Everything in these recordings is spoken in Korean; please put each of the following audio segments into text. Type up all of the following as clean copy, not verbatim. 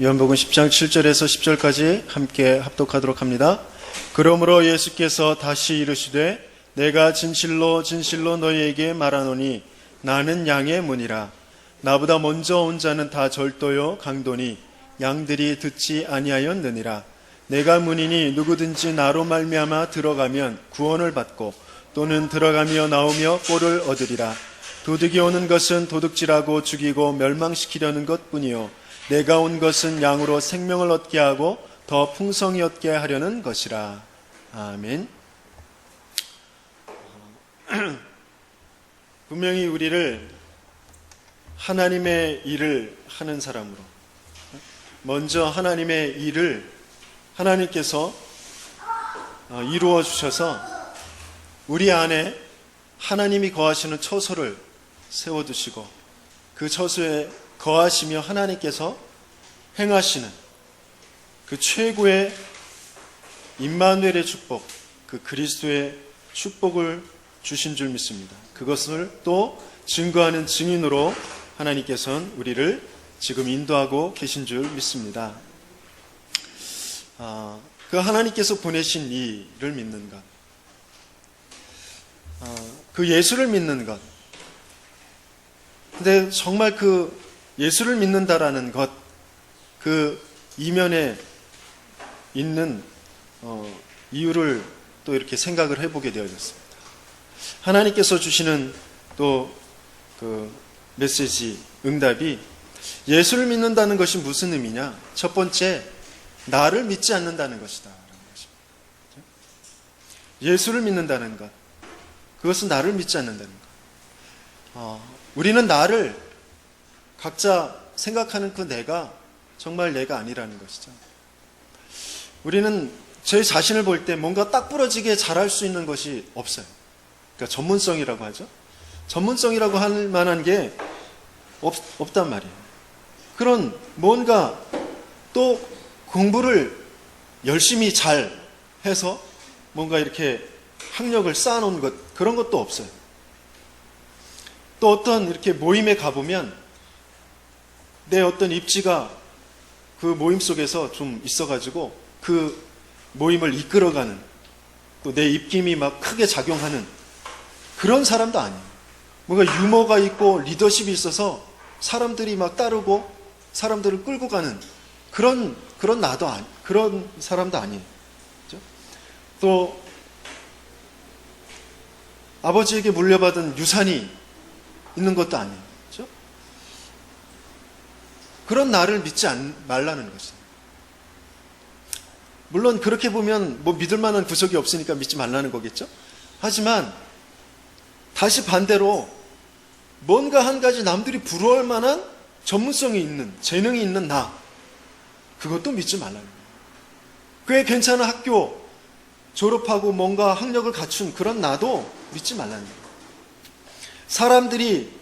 요한복음 10장 7절에서 10절까지 함께 합독하도록 합니다. 그러므로 예수께서 다시 이르시되 내가 진실로 진실로 너희에게 말하노니 나는 양의 문이라. 나보다 먼저 온 자는 다 절도요 강도니 양들이 듣지 아니하였느니라. 내가 문이니 누구든지 나로 말미암아 들어가면 구원을 받고 또는 들어가며 나오며 꼴을 얻으리라. 도둑이 오는 것은 도둑질하고 죽이고 멸망시키려는 것뿐이요 내가 온 것은 양으로 생명을 얻게 하고 더 풍성히 얻게 하려는 것이라. 아멘. 분명히 우리를 하나님의 일을 하는 사람으로, 먼저 하나님의 일을 하나님께서 이루어 주셔서 우리 안에 하나님이 거하시는 처소를 세워두시고 그 처소에 거하시며 하나님께서 행하시는 그 최고의 임마누엘의 축복, 그 그리스도의 축복을 주신 줄 믿습니다. 그것을 또 증거하는 증인으로 하나님께서는 우리를 지금 인도하고 계신 줄 믿습니다. 그 하나님께서 보내신 이를 믿는 것, 그 예수를 믿는 것. 근데 정말 그 예수를 믿는다라는 것, 그 이면에 있는 이유를 또 이렇게 생각을 해보게 되어졌습니다. 하나님께서 주시는 또 그 메시지, 응답이 예수를 믿는다는 것이 무슨 의미냐? 첫 번째, 나를 믿지 않는다는 것이다. 예수를 믿는다는 것, 그것은 나를 믿지 않는다는 것. 우리는 나를 각자 생각하는 그 내가 정말 내가 아니라는 것이죠. 우리는 제 자신을 볼 때 뭔가 딱 부러지게 잘할 수 있는 것이 없어요. 그러니까 전문성이라고 하죠. 전문성이라고 할 만한 게 없단 말이에요. 그런 뭔가 또 공부를 열심히 잘 해서 뭔가 이렇게 학력을 쌓아놓은 것, 그런 것도 없어요. 또 어떤 이렇게 모임에 가보면 내 어떤 입지가 그 모임 속에서 좀 있어가지고 그 모임을 이끌어가는, 또 내 입김이 막 크게 작용하는 그런 사람도 아니에요. 뭔가 유머가 있고 리더십이 있어서 사람들이 막 따르고 사람들을 끌고 가는 그런 나도 그런 사람도 아니에요. 그렇죠? 또 아버지에게 물려받은 유산이 있는 것도 아니에요. 그렇죠? 그런 나를 믿지 말라는 것이에요. 물론 그렇게 보면 뭐 믿을 만한 구석이 없으니까 믿지 말라는 거겠죠? 하지만 다시 반대로 뭔가 한 가지 남들이 부러워할 만한 전문성이 있는, 재능이 있는 나, 그것도 믿지 말라는 거예요. 꽤 괜찮은 학교 졸업하고 뭔가 학력을 갖춘 그런 나도 믿지 말라는 거예요. 사람들이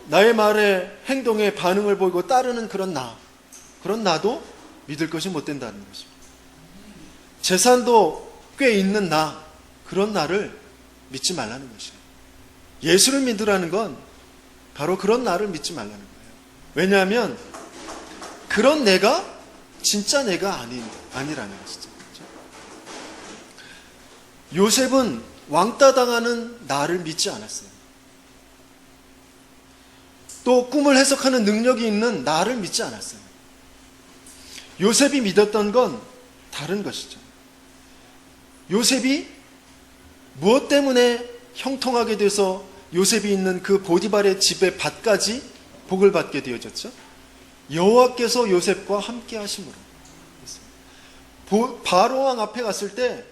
나의 말에 행동에 반응을 보이고 따르는 그런 나도 믿을 것이 못 된다는 것입니다. 재산도 꽤 있는 나, 그런 나를 믿지 말라는 것이에요. 예수를 믿으라는 건 바로 그런 나를 믿지 말라는 거예요. 왜냐하면 그런 내가 진짜 내가 아니라는 것이죠. 그렇죠? 요셉은 왕따 당하는 나를 믿지 않았어요. 또 꿈을 해석하는 능력이 있는 나를 믿지 않았어요. 요셉이 믿었던 건 다른 것이죠. 요셉이 무엇 때문에 형통하게 돼서 요셉이 있는 그 보디발의 집의 밭까지 복을 받게 되어졌죠? 여호와께서 요셉과 함께 하심으로. 바로왕 앞에 갔을 때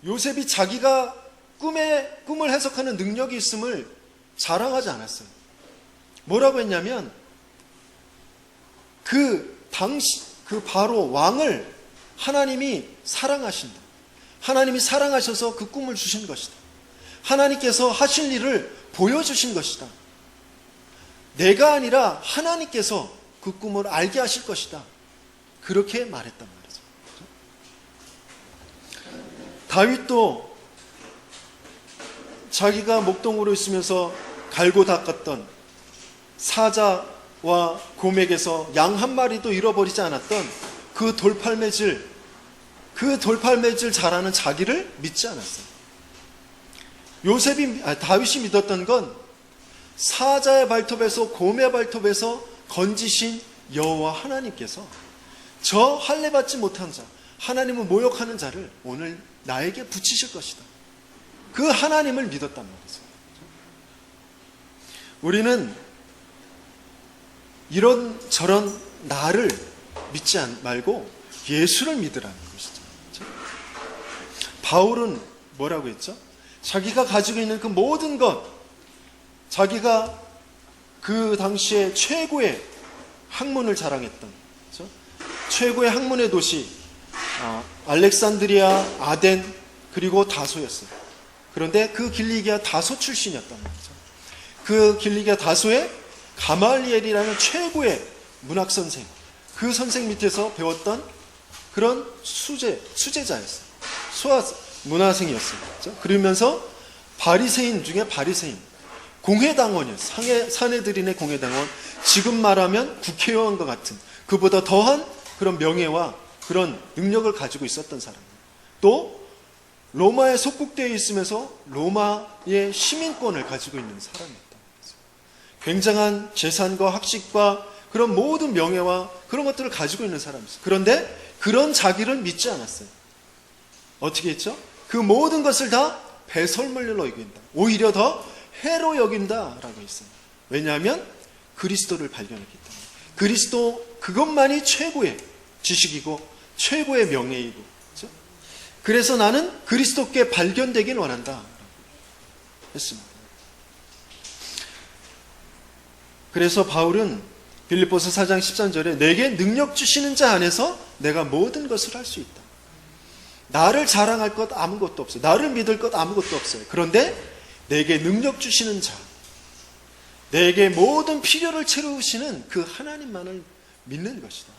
요셉이 자기가 꿈을 해석하는 능력이 있음을 자랑하지 않았어요. 뭐라고 했냐면 그 바로 왕을 하나님이 사랑하신다. 하나님이 사랑하셔서 그 꿈을 주신 것이다. 하나님께서 하실 일을 보여주신 것이다. 내가 아니라 하나님께서 그 꿈을 알게 하실 것이다. 그렇게 말했단 말이죠. 다윗도 자기가 목동으로 있으면서 갈고 닦았던 사자 고맥에서 양 한 마리도 잃어버리지 않았던 그 돌팔매질 잘하는 자기를 믿지 않았어요. 다윗이 믿었던 건 사자의 발톱에서 곰의 발톱에서 건지신 여호와 하나님께서 저 할례받지 못한 자, 하나님을 모욕하는 자를 오늘 나에게 붙이실 것이다. 그 하나님을 믿었단 말이죠. 우리는 이런저런 나를 믿지 말고 예수를 믿으라는 것이죠. 바울은 뭐라고 했죠? 자기가 가지고 있는 그 모든 것, 자기가 그 당시에 최고의 학문을 자랑했던, 그렇죠? 최고의 학문의 도시 알렉산드리아, 아덴, 그리고 다소였어요. 그런데 그 길리기아 다소 출신이었단 말이죠. 그 길리기아 다소의 가말리엘이라는 최고의 문학 선생, 그 선생 밑에서 배웠던 그런 수제자였어요. 문화생이었어요. 그렇죠? 그러면서 바리새인 중에 바리새인, 공회당원이었어요. 사내들인의 공회당원, 지금 말하면 국회의원과 같은, 그보다 더한 그런 명예와 그런 능력을 가지고 있었던 사람. 또 로마에 속국되어 있으면서 로마의 시민권을 가지고 있는 사람이었다. 굉장한 재산과 학식과 그런 모든 명예와 그런 것들을 가지고 있는 사람이었어요. 그런데 그런 자기를 믿지 않았어요. 어떻게 했죠? 그 모든 것을 다 배설물로 여긴다. 오히려 더 해로 여긴다라고 했어요. 왜냐하면 그리스도를 발견했기 때문에. 그리스도 그것만이 최고의 지식이고 최고의 명예이고, 그렇죠? 그래서 나는 그리스도께 발견되길 원한다 했습니다. 그래서 바울은 빌립보서 4장 13절에 내게 능력 주시는 자 안에서 내가 모든 것을 할 수 있다. 나를 자랑할 것 아무것도 없어요. 나를 믿을 것 아무것도 없어요. 그런데 내게 능력 주시는 자, 내게 모든 필요를 채우시는 그 하나님만을 믿는 것이다.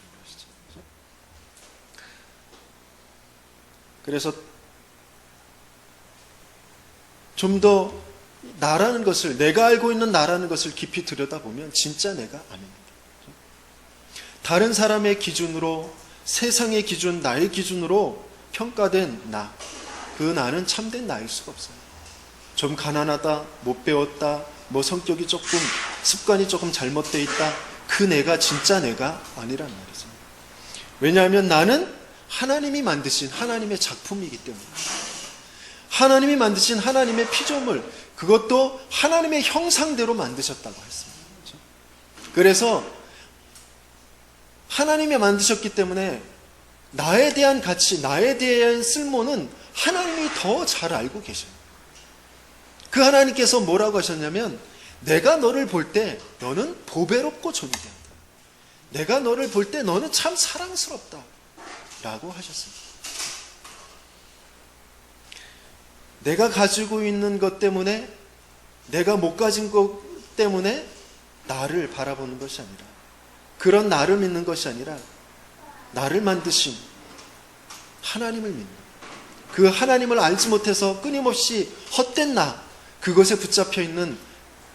그래서 좀 더 나라는 것을, 내가 알고 있는 나라는 것을 깊이 들여다보면 진짜 내가 아닙니다. 다른 사람의 기준으로, 세상의 기준, 나의 기준으로 평가된 나, 그 나는 참된 나일 수가 없어요. 좀 가난하다, 못 배웠다, 뭐 성격이 조금, 습관이 조금 잘못되어 있다, 그 내가 진짜 내가 아니란 말이죠. 왜냐하면 나는 하나님이 만드신 하나님의 작품이기 때문에, 하나님이 만드신 하나님의 피조물, 그것도 하나님의 형상대로 만드셨다고 했습니다. 그래서 하나님이 만드셨기 때문에 나에 대한 가치, 나에 대한 쓸모는 하나님이 더 잘 알고 계셔요. 그 하나님께서 뭐라고 하셨냐면, 내가 너를 볼 때 너는 보배롭고 존귀한다. 내가 너를 볼 때 너는 참 사랑스럽다 라고 하셨습니다. 내가 가지고 있는 것 때문에, 내가 못 가진 것 때문에 나를 바라보는 것이 아니라, 그런 나를 믿는 것이 아니라 나를 만드신 하나님을 믿는, 그 하나님을 알지 못해서 끊임없이 헛된 나, 그것에 붙잡혀 있는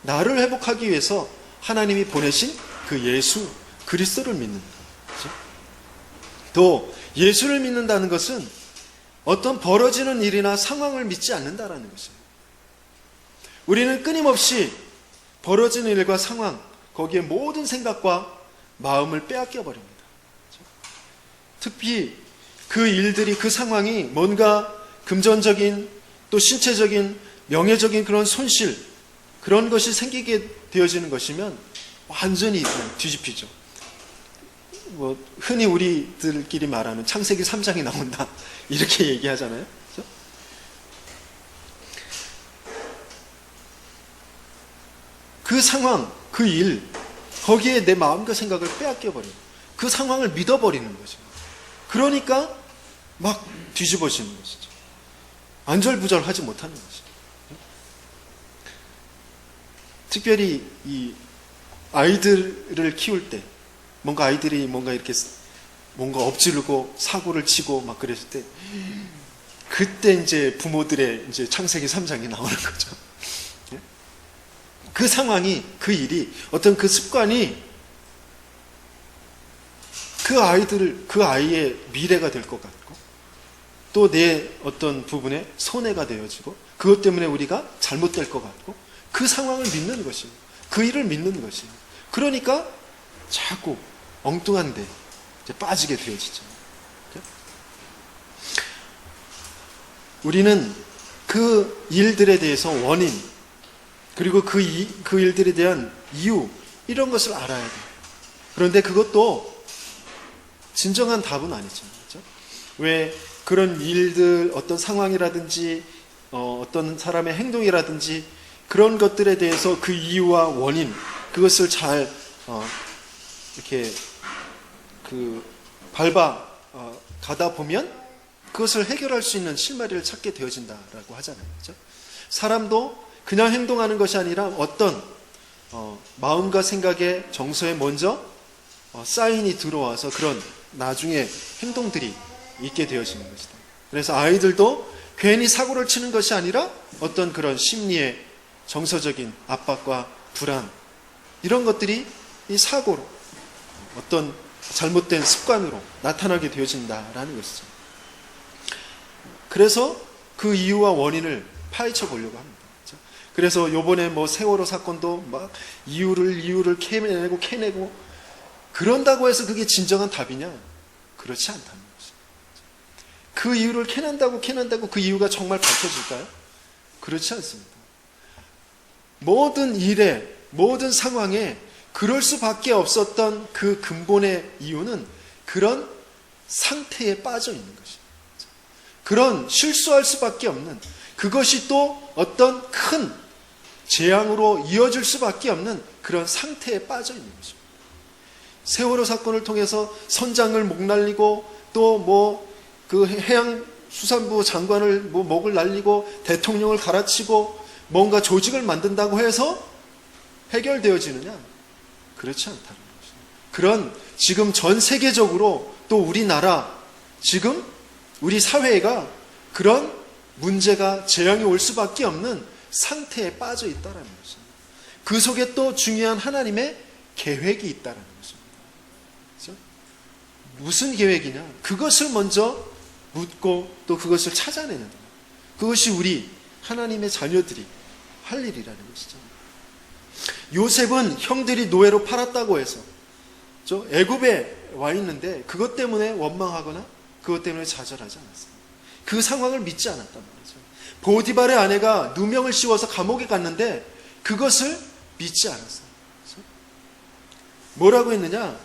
나를 회복하기 위해서 하나님이 보내신 그 예수 그리스도를 믿는 거죠. 또 예수를 믿는다는 것은 어떤 벌어지는 일이나 상황을 믿지 않는다라는 것이에요. 우리는 끊임없이 벌어지는 일과 상황, 거기에 모든 생각과 마음을 빼앗겨 버립니다. 특히 그 일들이, 그 상황이 뭔가 금전적인, 또 신체적인, 명예적인 그런 손실, 그런 것이 생기게 되어지는 것이면 완전히 뒤집히죠. 뭐 흔히 우리들끼리 말하는 창세기 3장이 나온다, 이렇게 얘기하잖아요. 그렇죠? 그 상황, 그 일, 거기에 내 마음과 생각을 빼앗겨버리는, 그 상황을 믿어버리는 거죠. 그러니까 막 뒤집어지는 것이죠. 안절부절하지 못하는 것이죠. 특별히 이 아이들을 키울 때, 뭔가 아이들이 뭔가 이렇게 뭔가 엎지르고 사고를 치고 막 그랬을 때, 그때 이제 부모들의 이제 창세기 3장이 나오는 거죠. 그 상황이, 그 일이, 어떤 그 습관이 그 아이의 미래가 될 것 같고, 또 내 어떤 부분에 손해가 되어지고, 그것 때문에 우리가 잘못될 것 같고, 그 상황을 믿는 것이에요. 그 일을 믿는 것이에요. 그러니까 자꾸 엉뚱한 데 이제 빠지게 되어지죠. 우리는 그 일들에 대해서 원인, 그리고 그 일들에 대한 이유, 이런 것을 알아야 돼요. 그런데 그것도 진정한 답은 아니죠. 그렇죠? 왜 그런 일들, 어떤 상황이라든지 어떤 사람의 행동이라든지 그런 것들에 대해서 그 이유와 원인, 그것을 잘 이렇게 밟아 가다 보면 그것을 해결할 수 있는 실마리를 찾게 되어진다라고 하잖아요. 그렇죠? 사람도 그냥 행동하는 것이 아니라 어떤 마음과 생각의 정서에 먼저 사인이 들어와서 그런 나중에 행동들이 있게 되어지는 것이다. 그래서 아이들도 괜히 사고를 치는 것이 아니라 어떤 그런 심리의 정서적인 압박과 불안, 이런 것들이 이 사고로, 어떤 잘못된 습관으로 나타나게 되어진다라는 것이죠. 그래서 그 이유와 원인을 파헤쳐 보려고 합니다. 그렇죠? 그래서 요번에 세월호 사건도 막 이유를 캐내고 그런다고 해서 그게 진정한 답이냐? 그렇지 않다는 거죠. 그 이유를 캐낸다고 그 이유가 정말 밝혀질까요? 그렇지 않습니다. 모든 일에, 모든 상황에 그럴 수밖에 없었던 그 근본의 이유는 그런 상태에 빠져 있는 것입니다. 그런 실수할 수밖에 없는, 그것이 또 어떤 큰 재앙으로 이어질 수밖에 없는 그런 상태에 빠져 있는 것입니다. 세월호 사건을 통해서 선장을 목 날리고 또 그 해양수산부 장관을 목을 날리고 대통령을 갈아치고 뭔가 조직을 만든다고 해서 해결되어지느냐? 그렇지 않다는 것입니다. 그런 지금 전 세계적으로 또 우리나라, 지금 우리 사회가 그런 문제가, 재앙이 올 수밖에 없는 상태에 빠져 있다는 것입니다. 그 속에 또 중요한 하나님의 계획이 있다는 것입니다. 그렇죠? 무슨 계획이냐? 그것을 먼저 묻고 또 그것을 찾아내는 것. 그것이 우리 하나님의 자녀들이 할 일이라는 것이죠. 요셉은 형들이 노예로 팔았다고 해서 애굽에 와 있는데 그것 때문에 원망하거나 그것 때문에 좌절하지 않았어요. 그 상황을 믿지 않았단 말이죠. 보디발의 아내가 누명을 씌워서 감옥에 갔는데 그것을 믿지 않았어요. 뭐라고 했느냐?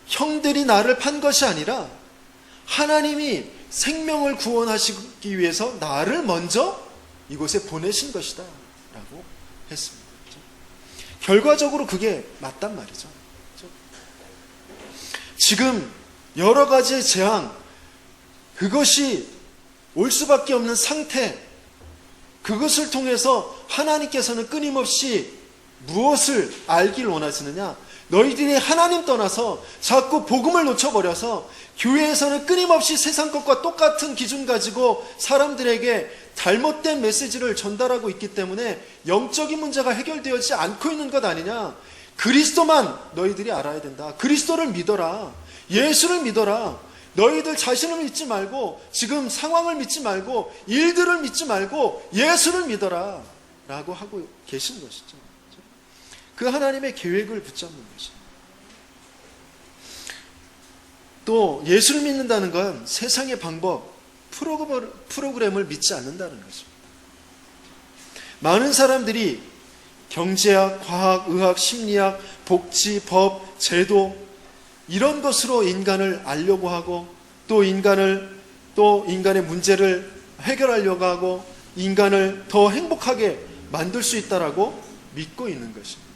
형들이 나를 판 것이 아니라 하나님이 생명을 구원하시기 위해서 나를 먼저 이곳에 보내신 것이다 라고 했습니다. 결과적으로 그게 맞단 말이죠. 지금 여러 가지의 재앙, 그것이 올 수밖에 없는 상태, 그것을 통해서 하나님께서는 끊임없이 무엇을 알길 원하시느냐? 너희들이 하나님 떠나서 자꾸 복음을 놓쳐버려서 교회에서는 끊임없이 세상 것과 똑같은 기준 가지고 사람들에게 잘못된 메시지를 전달하고 있기 때문에 영적인 문제가 해결되어지지 않고 있는 것 아니냐? 그리스도만 너희들이 알아야 된다. 그리스도를 믿어라. 예수를 믿어라. 너희들 자신을 믿지 말고, 지금 상황을 믿지 말고, 일들을 믿지 말고 예수를 믿어라 라고 하고 계신 것이죠. 그 하나님의 계획을 붙잡는 것이죠. 또 예수를 믿는다는 건 세상의 방법, 프로그램을 믿지 않는다는 것입니다. 많은 사람들이 경제학, 과학, 의학, 심리학, 복지, 법, 제도, 이런 것으로 인간을 알려고 하고 또 인간의 문제를 해결하려고 하고 인간을 더 행복하게 만들 수 있다라고 믿고 있는 것입니다.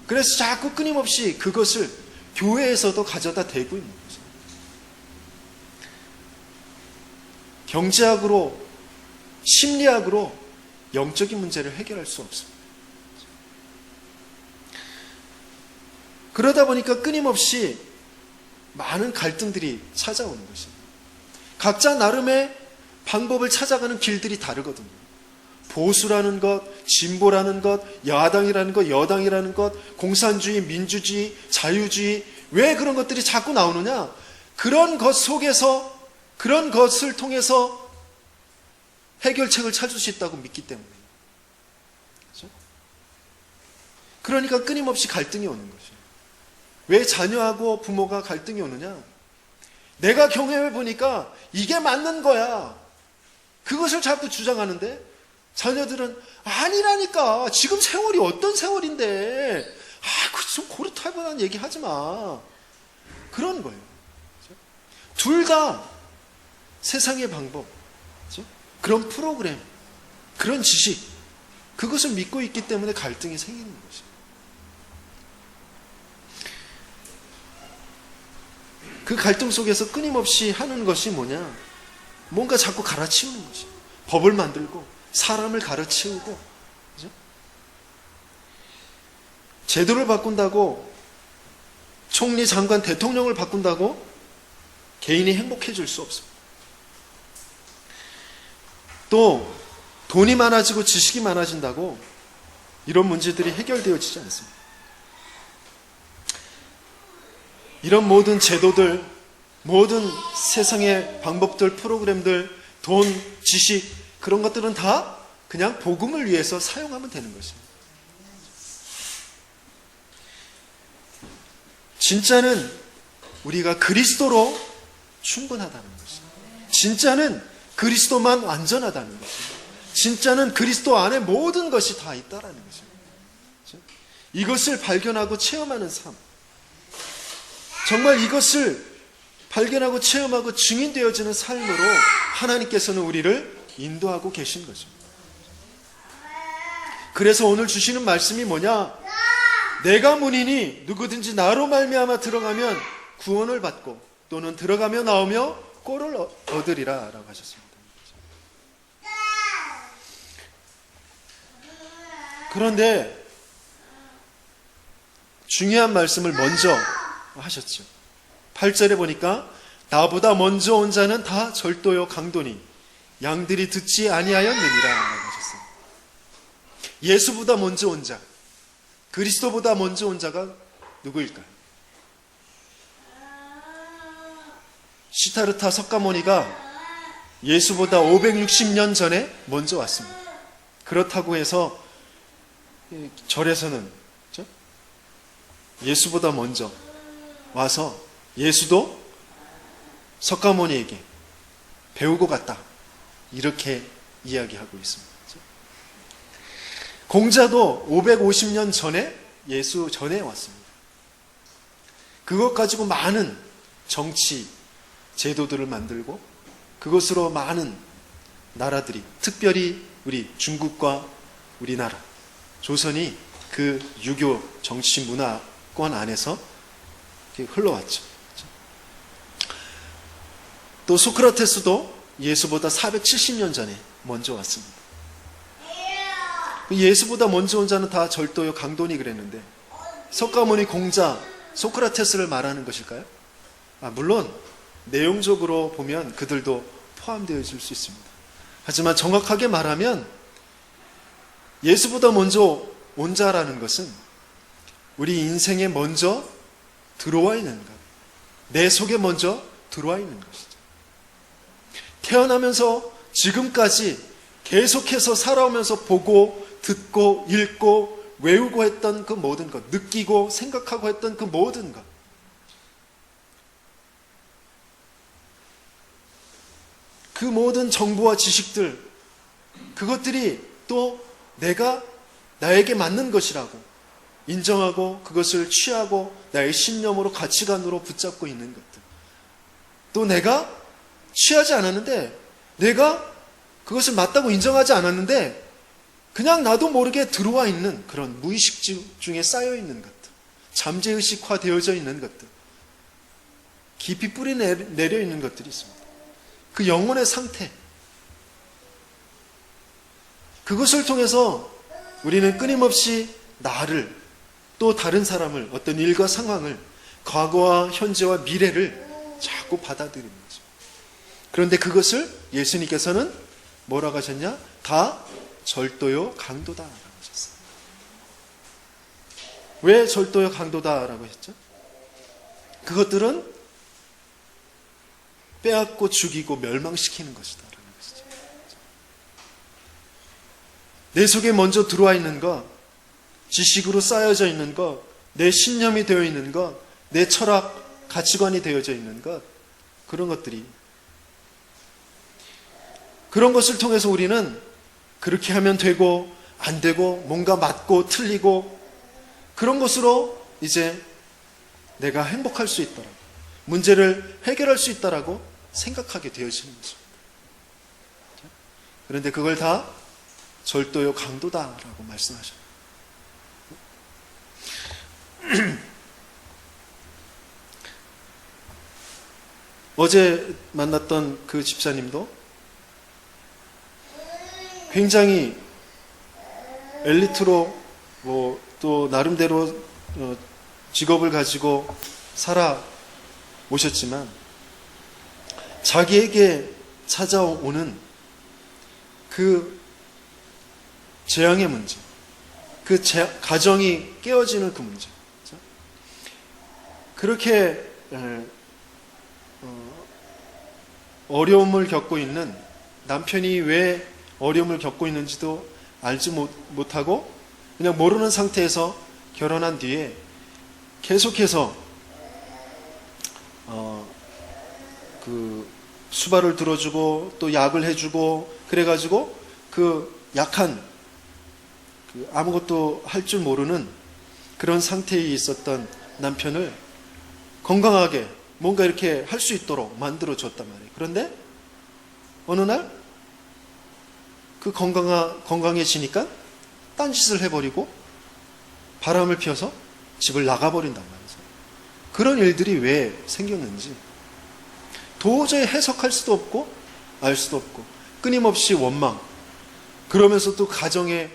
그래서 자꾸 끊임없이 그것을 교회에서도 가져다 대고 있는 거죠. 경제학으로, 심리학으로 영적인 문제를 해결할 수 없습니다. 그러다 보니까 끊임없이 많은 갈등들이 찾아오는 것입니다. 각자 나름의 방법을 찾아가는 길들이 다르거든요. 보수라는 것, 진보라는 것, 야당이라는 것, 여당이라는 것, 공산주의, 민주주의, 자유주의, 왜 그런 것들이 자꾸 나오느냐? 그런 것 속에서, 그런 것을 통해서 해결책을 찾을 수 있다고 믿기 때문에. 그렇죠? 그러니까 끊임없이 갈등이 오는 거죠. 왜 자녀하고 부모가 갈등이 오느냐? 내가 경험해 보니까 이게 맞는 거야. 그것을 자꾸 주장하는데 자녀들은 아니라니까. 지금 세월이 어떤 세월인데. 좀 고리타분한 얘기 하지 마. 그런 거예요. 둘 다 세상의 방법, 그렇죠? 그런 프로그램, 그런 지식, 그것을 믿고 있기 때문에 갈등이 생기는 것이에요. 그 갈등 속에서 끊임없이 하는 것이 뭐냐? 뭔가 자꾸 갈아치우는 것이에요. 법을 만들고 사람을 갈아치우고, 그렇죠? 제도를 바꾼다고, 총리, 장관, 대통령을 바꾼다고 개인이 행복해질 수 없습니다. 또 돈이 많아지고 지식이 많아진다고 이런 문제들이 해결되어지지 않습니다. 이런 모든 제도들, 모든 세상의 방법들, 프로그램들, 돈, 지식, 그런 것들은 다 그냥 복음을 위해서 사용하면 되는 것입니다. 진짜는 우리가 그리스도로 충분하다는 것입니다. 진짜는 그리스도만 완전하다는 것입니다. 진짜는 그리스도 안에 모든 것이 다 있다라는 것입니다. 이것을 발견하고 체험하는 삶, 정말 이것을 발견하고 체험하고 증인되어지는 삶으로 하나님께서는 우리를 인도하고 계신 것입니다. 그래서 오늘 주시는 말씀이 뭐냐? 내가 문이니 누구든지 나로 말미암아 들어가면 구원을 받고 또는 들어가며 나오며 꼴을 얻으리라 라고 하셨습니다. 그런데 중요한 말씀을 먼저 하셨죠. 8절에 보니까 나보다 먼저 온 자는 다 절도요 강도니 양들이 듣지 아니하였느니라 라고 하셨어요. 예수보다 먼저 온 자, 그리스도보다 먼저 온 자가 누구일까요? 시타르타 석가모니가 예수보다 560년 전에 먼저 왔습니다. 그렇다고 해서 절에서는 그렇죠? 예수보다 먼저 와서 예수도 석가모니에게 배우고 갔다, 이렇게 이야기하고 있습니다. 그렇죠? 공자도 550년 전에 예수 전에 왔습니다. 그것 가지고 많은 정치 제도들을 만들고 그것으로 많은 나라들이, 특별히 우리 중국과 우리나라 조선이 그 유교 정치 문화권 안에서 흘러왔죠. 또 소크라테스도 예수보다 470년 전에 먼저 왔습니다. 예수보다 먼저 온 자는 다 절도요 강도니 그랬는데 석가모니, 공자, 소크라테스를 말하는 것일까요? 물론 내용적으로 보면 그들도 포함되어 있을 수 있습니다. 하지만 정확하게 말하면 예수보다 먼저 온 자라는 것은 우리 인생에 먼저 들어와 있는 것, 내 속에 먼저 들어와 있는 것이죠. 태어나면서 지금까지 계속해서 살아오면서 보고 듣고 읽고 외우고 했던 그 모든 것, 느끼고 생각하고 했던 그 모든 것, 그 모든 정보와 지식들, 그것들이 또 내가 나에게 맞는 것이라고 인정하고 그것을 취하고 나의 신념으로 가치관으로 붙잡고 있는 것들, 또 내가 취하지 않았는데, 내가 그것을 맞다고 인정하지 않았는데 그냥 나도 모르게 들어와 있는 그런 무의식 중에 쌓여 있는 것들, 잠재의식화 되어져 있는 것들, 깊이 뿌리 내려 있는 것들이 있습니다. 그 영혼의 상태, 그것을 통해서 우리는 끊임없이 나를, 또 다른 사람을, 어떤 일과 상황을, 과거와 현재와 미래를 자꾸 받아들이는 거죠. 그런데 그것을 예수님께서는 뭐라고 하셨냐? 다 절도요 강도다라고 하셨어요. 왜 절도요 강도다라고 하셨죠? 그것들은 빼앗고 죽이고 멸망시키는 것이다. 내 속에 먼저 들어와 있는 것, 지식으로 쌓여져 있는 것, 내 신념이 되어 있는 것, 내 철학, 가치관이 되어져 있는 것, 그런 것들이, 그런 것을 통해서 우리는 그렇게 하면 되고 안 되고 뭔가 맞고 틀리고 그런 것으로 이제 내가 행복할 수 있다라고, 문제를 해결할 수 있다라고 생각하게 되어지는 거죠. 그런데 그걸 다 절도요 강도다라고 말씀하셨어요. 어제 만났던 그 집사님도 굉장히 엘리트로 또 나름대로 직업을 가지고 살아 오셨지만 자기에게 찾아오는 그 재앙의 문제, 그 가정이 깨어지는 그 문제, 그렇게 어려움을 겪고 있는, 남편이 왜 어려움을 겪고 있는지도 알지 못하고 그냥 모르는 상태에서 결혼한 뒤에 계속해서 그 수발을 들어주고 또 약을 해주고 그래가지고 그 약한, 그 아무것도 할 줄 모르는 그런 상태에 있었던 남편을 건강하게 뭔가 이렇게 할 수 있도록 만들어줬단 말이에요. 그런데 어느 날 그 건강해지니까 딴짓을 해버리고 바람을 피워서 집을 나가버린단 말이에요. 그런 일들이 왜 생겼는지 도저히 해석할 수도 없고 알 수도 없고, 끊임없이 원망, 그러면서 또 가정의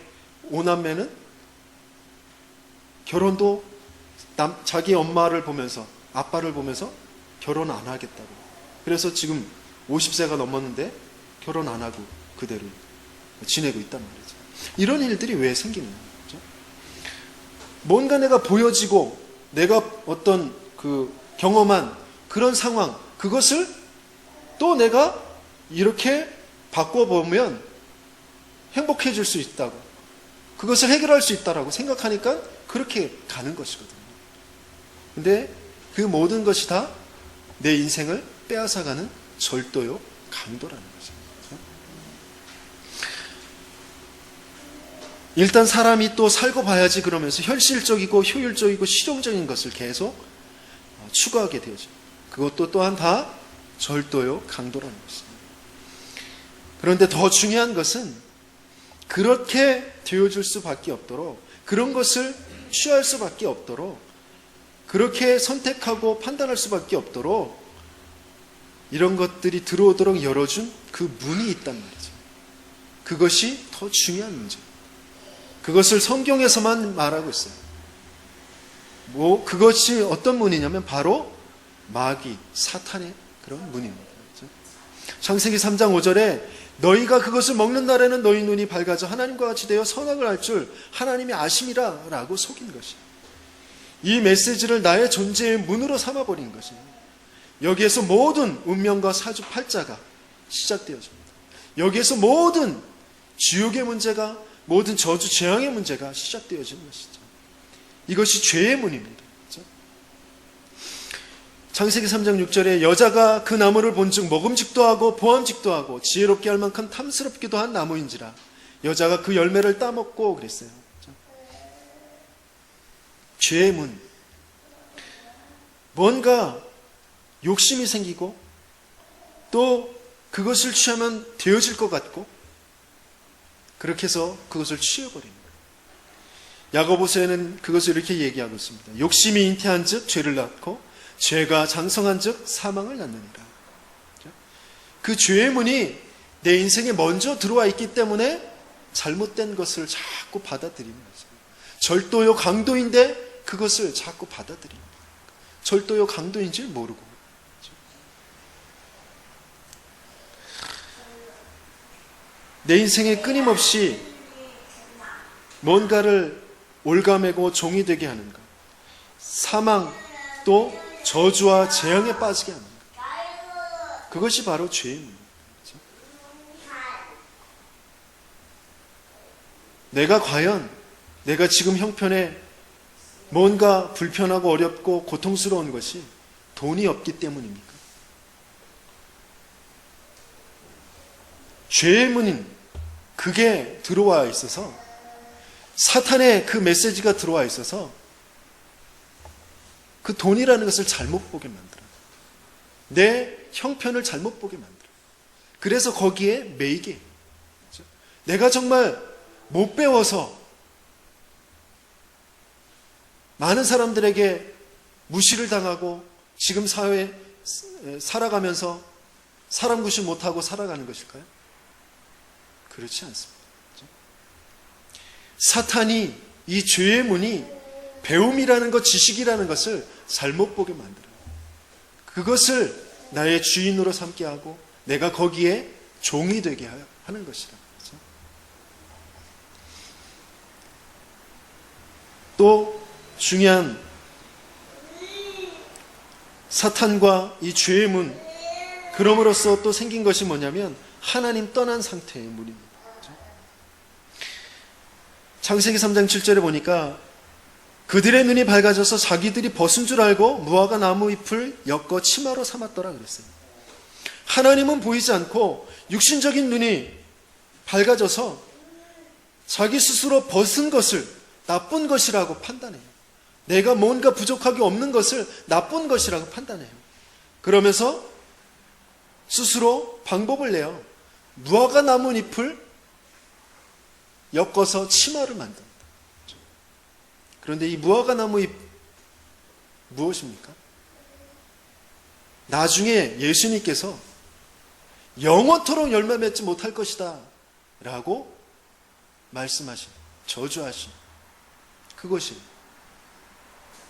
오남매는 결혼도 자기 엄마를 보면서, 아빠를 보면서 결혼 안 하겠다고, 그래서 지금 50세가 넘었는데 결혼 안 하고 그대로 지내고 있단 말이죠. 이런 일들이 왜 생기는 거죠? 뭔가 내가 보여지고 내가 어떤 그 경험한 그런 상황, 그것을 또 내가 이렇게 바꿔보면 행복해질 수 있다고, 그것을 해결할 수 있다라고 생각하니까 그렇게 가는 것이거든요. 근데 그 모든 것이 다 내 인생을 빼앗아가는 절도요 강도라는 거죠. 일단 사람이 또 살고 봐야지 그러면서 현실적이고 효율적이고 실용적인 것을 계속 추구하게 되죠. 그것도 또한 다 절도요 강도라는 것입니다. 그런데 더 중요한 것은 그렇게 되어줄 수밖에 없도록, 그런 것을 취할 수밖에 없도록, 그렇게 선택하고 판단할 수밖에 없도록 이런 것들이 들어오도록 열어준 그 문이 있단 말이죠. 그것이 더 중요한 문제입니다. 그것을 성경에서만 말하고 있어요. 그것이 어떤 문이냐면 바로 마귀, 사탄의 그런 문입니다. 창세기 3장 5절에 너희가 그것을 먹는 날에는 너희 눈이 밝아져 하나님과 같이 되어 선악을 알 줄 하나님이 아심이라 라고 속인 것이에요. 이 메시지를 나의 존재의 문으로 삼아버린 것입니다. 여기에서 모든 운명과 사주팔자가 시작되어집니다. 여기에서 모든 지옥의 문제가, 모든 저주 재앙의 문제가 시작되어지는 것이죠. 이것이 죄의 문입니다. 그렇죠? 창세기 3장 6절에 여자가 그 나무를 본즉 먹음직도 하고 보암직도 하고 지혜롭게 할 만큼 탐스럽기도 한 나무인지라 여자가 그 열매를 따먹고 그랬어요. 그렇죠? 죄의 문. 뭔가 욕심이 생기고 또 그것을 취하면 되어질 것 같고 그렇게 해서 그것을 취해버립니다. 야고보서에는 그것을 이렇게 얘기하고 있습니다. 욕심이 잉태한 즉 죄를 낳고 죄가 장성한 즉 사망을 낳느니라. 그 죄의 문이 내 인생에 먼저 들어와 있기 때문에 잘못된 것을 자꾸 받아들이는 거죠. 절도요 강도인데 그것을 자꾸 받아들입니다. 절도요 강도인 줄 모르고. 내 인생에 끊임없이 뭔가를 올가매고 종이 되게 하는 것, 사망 또 저주와 재앙에 빠지게 하는 거예요. 그것이 바로 죄의 문이에요. 그렇죠? 내가 과연 내가 지금 형편에 뭔가 불편하고 어렵고 고통스러운 것이 돈이 없기 때문입니까? 죄의 문인 그게 들어와 있어서, 사탄의 그 메시지가 들어와 있어서 그 돈이라는 것을 잘못 보게 만들어요. 내 형편을 잘못 보게 만들어요. 그래서 거기에 매이게 해요. 그렇죠? 내가 정말 못 배워서 많은 사람들에게 무시를 당하고 지금 사회에 살아가면서 사람 구실 못하고 살아가는 것일까요? 그렇지 않습니다. 그렇죠? 사탄이 이 죄의 문이 배움이라는 것, 지식이라는 것을 잘못 보게 만들어요. 그것을 나의 주인으로 삼게 하고 내가 거기에 종이 되게 하는 것이라. 그렇죠? 또 중요한 사탄과 이 죄의 문, 그럼으로써 또 생긴 것이 뭐냐면 하나님 떠난 상태의 문입니다. 그렇죠? 창세기 3장 7절에 보니까 그들의 눈이 밝아져서 자기들이 벗은 줄 알고 무화과 나무 잎을 엮어 치마로 삼았더라 그랬어요. 하나님은 보이지 않고 육신적인 눈이 밝아져서 자기 스스로 벗은 것을 나쁜 것이라고 판단해요. 내가 뭔가 부족하게 없는 것을 나쁜 것이라고 판단해요. 그러면서 스스로 방법을 내요. 무화과 나무 잎을 엮어서 치마를 만듭니다. 그런데 이 무화과 나무 잎 무엇입니까? 나중에 예수님께서 영원토록 열매 맺지 못할 것이다 라고 말씀하신, 저주하신 그것이,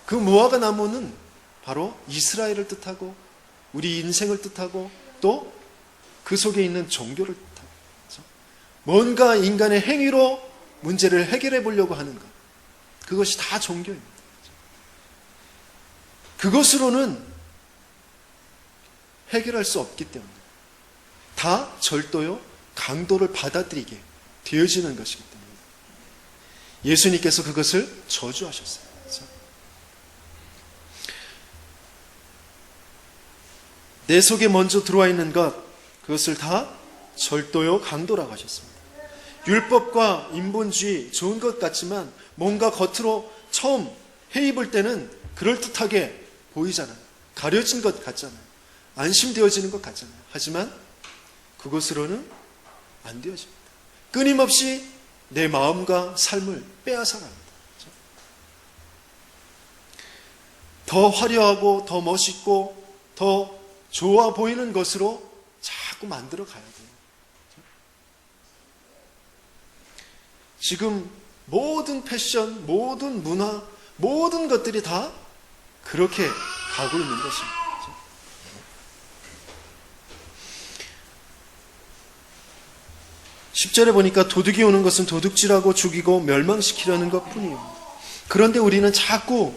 그 무화과 나무는 바로 이스라엘을 뜻하고 우리 인생을 뜻하고 또 그 속에 있는 종교를 뜻하고, 그렇죠? 뭔가 인간의 행위로 문제를 해결해 보려고 하는 것, 그것이 다 종교입니다. 그것으로는 해결할 수 없기 때문에 다 절도요, 강도를 받아들이게 되어지는 것이기 때문에 예수님께서 그것을 저주하셨어요. 그렇죠? 내 속에 먼저 들어와 있는 것, 그것을 다 절도요, 강도라고 하셨습니다. 율법과 인본주의 좋은 것 같지만 뭔가 겉으로 처음 해입을 때는 그럴듯하게 보이잖아요. 가려진 것 같잖아요. 안심되어지는 것 같잖아요. 하지만 그것으로는 안 되어집니다. 끊임없이 내 마음과 삶을 빼앗아갑니다. 그렇죠? 더 화려하고 더 멋있고 더 좋아 보이는 것으로 자꾸 만들어 가야 돼요. 그렇죠? 지금 모든 패션, 모든 문화, 모든 것들이 다 그렇게 가고 있는 것입니다. 그렇죠? 10절에 보니까 도둑이 오는 것은 도둑질하고 죽이고 멸망시키려는 것 뿐이에요. 그런데 우리는 자꾸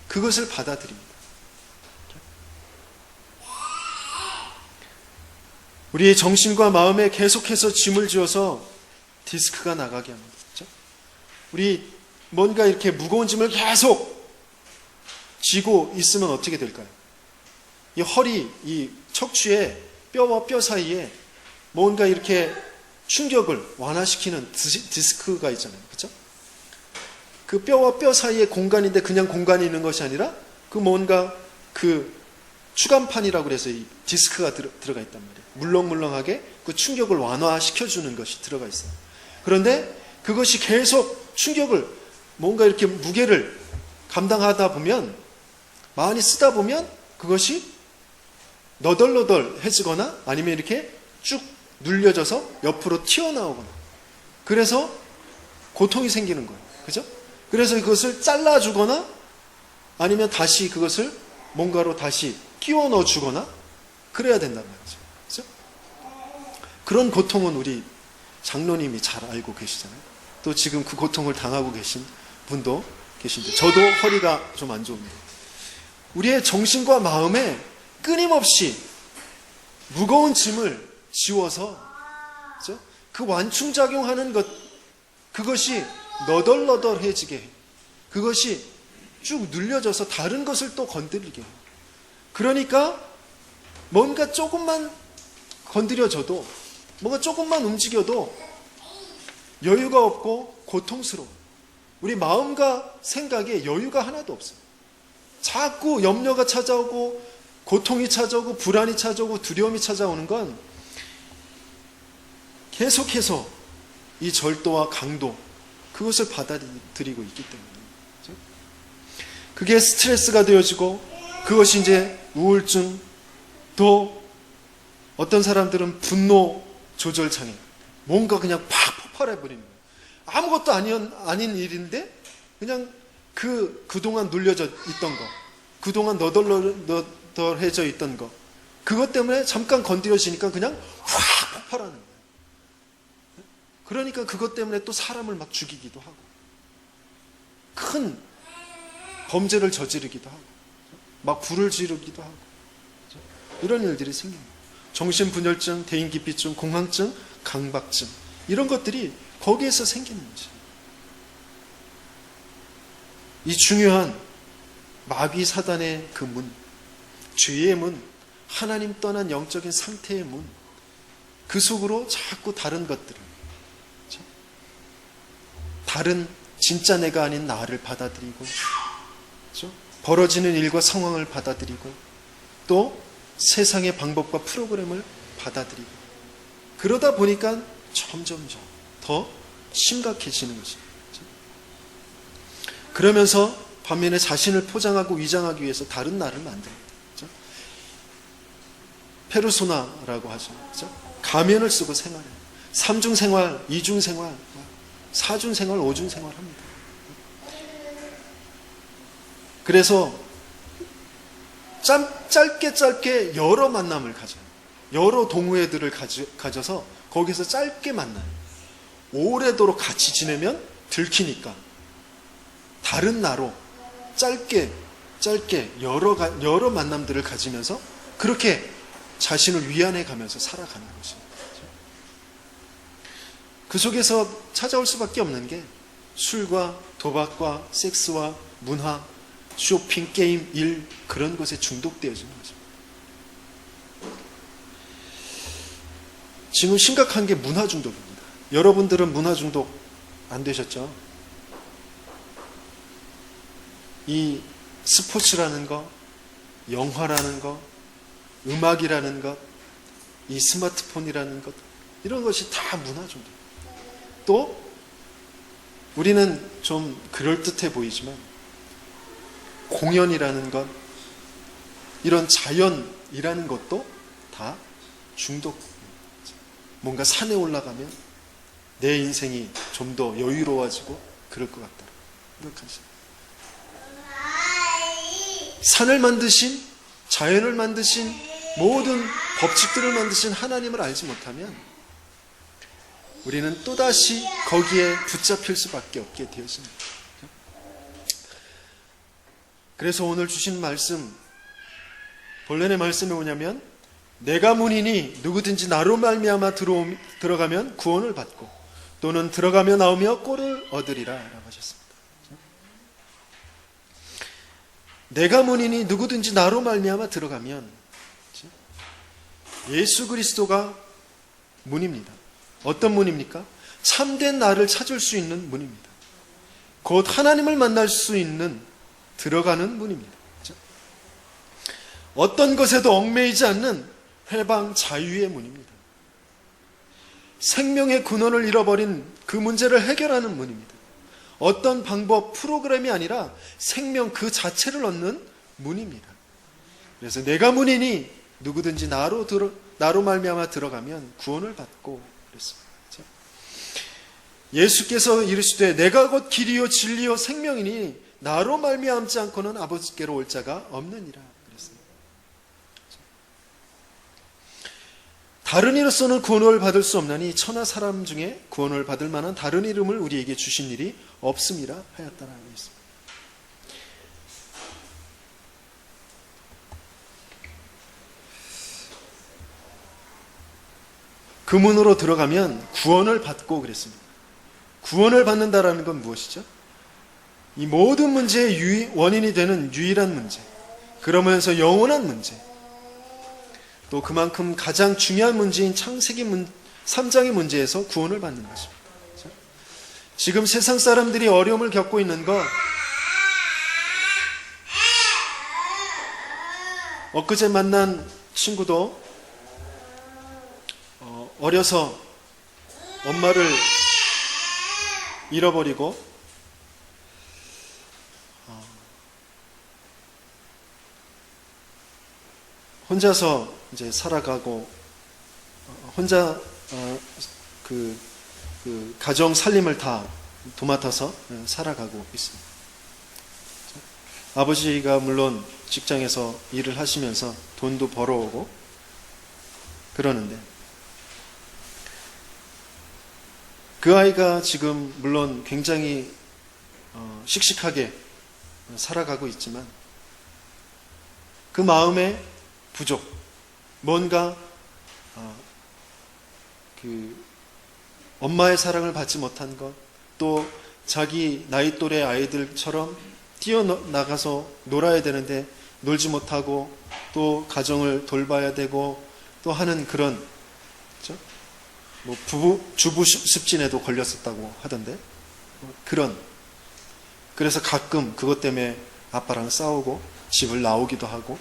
그것을 받아들입니다. 우리의 정신과 마음에 계속해서 짐을 지어서 디스크가 나가게 합니다. 그렇죠? 우리 뭔가 이렇게 무거운 짐을 계속 쥐고 있으면 어떻게 될까요? 이 허리, 이 척추에 뼈와 뼈 사이에 뭔가 이렇게 충격을 완화시키는 디스크가 있잖아요. 그렇죠? 그 뼈와 뼈 사이에 공간인데 그냥 공간이 있는 것이 아니라 그 뭔가 그 추간판이라고 해서 이 디스크가 들어가 있단 말이에요. 물렁물렁하게 그 충격을 완화시켜주는 것이 들어가 있어요. 그런데 그것이 계속 충격을, 뭔가 이렇게 무게를 감당하다 보면, 많이 쓰다 보면 그것이 너덜너덜해지거나 아니면 이렇게 쭉 눌려져서 옆으로 튀어나오거나, 그래서 고통이 생기는 거예요. 그죠? 그래서 그것을 잘라주거나 아니면 다시 그것을 뭔가로 다시 끼워 넣어주거나 그래야 된단 말이죠. 그죠? 그런 고통은 우리 장로님이 잘 알고 계시잖아요. 또 지금 그 고통을 당하고 계신 분도 계신데, 저도 허리가 좀 안 좋은데 우리의 정신과 마음에 끊임없이 무거운 짐을 지워서, 그렇죠? 그 완충작용하는 것, 그것이 너덜너덜해지게 해요. 그것이 쭉 눌려져서 다른 것을 또 건드리게 해요. 그러니까 뭔가 조금만 건드려져도, 뭔가 조금만 움직여도 여유가 없고 고통스러워. 우리 마음과 생각에 여유가 하나도 없어요. 자꾸 염려가 찾아오고 고통이 찾아오고 불안이 찾아오고 두려움이 찾아오는 건 계속해서 이 절도와 강도, 그것을 받아들이고 있기 때문에, 그렇죠? 그게 스트레스가 되어지고 그것이 이제 우울증, 또 어떤 사람들은 분노 조절 장애, 뭔가 그냥 팍 폭발해버리는 거예요. 아무것도 아닌 일인데 그냥 그동안 눌려져 있던 거, 그동안 너덜너덜해져 있던 거, 그것 때문에 잠깐 건드려지니까 그냥 확 폭발하는 거예요. 그러니까 그것 때문에 또 사람을 막 죽이기도 하고 큰 범죄를 저지르기도 하고 막 불을 지르기도 하고, 이런 일들이 생깁니다. 정신분열증, 대인기피증, 공황증, 강박증, 이런 것들이 거기에서 생기는 거죠. 이 중요한 마귀 사단의 그 문, 죄의 문, 하나님 떠난 영적인 상태의 문, 그 속으로 자꾸 다른 것들을, 그렇죠? 다른 진짜 내가 아닌 나를 받아들이고, 그렇죠? 벌어지는 일과 상황을 받아들이고, 또 세상의 방법과 프로그램을 받아들이고, 그러다 보니까 점점점 더 심각해지는 것입니다. 그러면서 반면에 자신을 포장하고 위장하기 위해서 다른 나를 만듭니다. 그렇죠? 페르소나라고 하죠. 그렇죠? 가면을 쓰고 생활해요. 3중 생활, 2중 생활, 4중 생활, 5중 생활합니다. 그래서 짧게 여러 만남을 가져요. 여러 동호회들을 가져서 거기서 짧게 만나요. 오래도록 같이 지내면 들키니까 다른 나로 짧게 여러 만남들을 가지면서 그렇게 자신을 위안해 가면서 살아가는 것입니다. 그 속에서 찾아올 수밖에 없는 게 술과 도박과 섹스와 문화, 쇼핑, 게임, 일, 그런 것에 중독되어지는 거죠. 지금 심각한 게 문화 중독입니다. 여러분들은 문화 중독 안 되셨죠? 이 스포츠라는 것, 영화라는 것, 음악이라는 것, 이 스마트폰이라는 것, 이런 것이 다 문화 중독. 또 우리는 좀 그럴듯해 보이지만 공연이라는 것, 이런 자연이라는 것도 다 중독. 뭔가 산에 올라가면 내 인생이 좀 더 여유로워지고 그럴 것 같다. 산을 만드신, 자연을 만드신, 모든 법칙들을 만드신 하나님을 알지 못하면 우리는 또다시 거기에 붙잡힐 수밖에 없게 되었습니다. 그래서 오늘 주신 말씀, 본론의 말씀이 뭐냐면 내가 문이니 누구든지 나로 말미암아 들어가면 구원을 받고 또는 들어가며 나오며 꼴을 얻으리라 라고 하셨습니다. 내가 문이니 누구든지 나로 말미암아 들어가면, 예수 그리스도가 문입니다. 어떤 문입니까? 참된 나를 찾을 수 있는 문입니다. 곧 하나님을 만날 수 있는 들어가는 문입니다. 어떤 것에도 얽매이지 않는 회방 자유의 문입니다. 생명의 근원을 잃어버린 그 문제를 해결하는 문입니다. 어떤 방법, 프로그램이 아니라 생명 그 자체를 얻는 문입니다. 그래서 내가 문이니 누구든지 나로 말미암아 들어가면 구원을 받고 그랬습니다. 예수께서 이르시되 내가 곧 길이요 진리요 생명이니 나로 말미암지 않고는 아버지께로 올 자가 없느니라 그랬습니다. 다른 이로서는 구원을 받을 수 없나니 천하 사람 중에 구원을 받을 만한 다른 이름을 우리에게 주신 일이 없음이라 하였다라고 했습니다. 그 문으로 들어가면 구원을 받고 그랬습니다. 구원을 받는다라는 건 무엇이죠? 이 모든 문제의 원인이 되는 유일한 문제, 그러면서 영원한 문제, 또 그만큼 가장 중요한 문제인 창세기 3장의 문제에서 구원을 받는 것입니다. 지금 세상 사람들이 어려움을 겪고 있는 것, 엊그제 만난 친구도 어려서 엄마를 잃어버리고 혼자서 이제 살아가고 혼자 그 가정 살림을 다 도맡아서 살아가고 있습니다. 아버지가 물론 직장에서 일을 하시면서 돈도 벌어오고 그러는데 그 아이가 지금 물론 굉장히 씩씩하게 살아가고 있지만 그 마음에 부족, 뭔가 그 엄마의 사랑을 받지 못한 것, 또 자기 나이 또래 아이들처럼 뛰어나가서 놀아야 되는데 놀지 못하고 또 가정을 돌봐야 되고 또 하는 그런, 그렇죠? 뭐 주부 습진에도 걸렸었다고 하던데 그래서 가끔 그것 때문에 아빠랑 싸우고 집을 나오기도 하고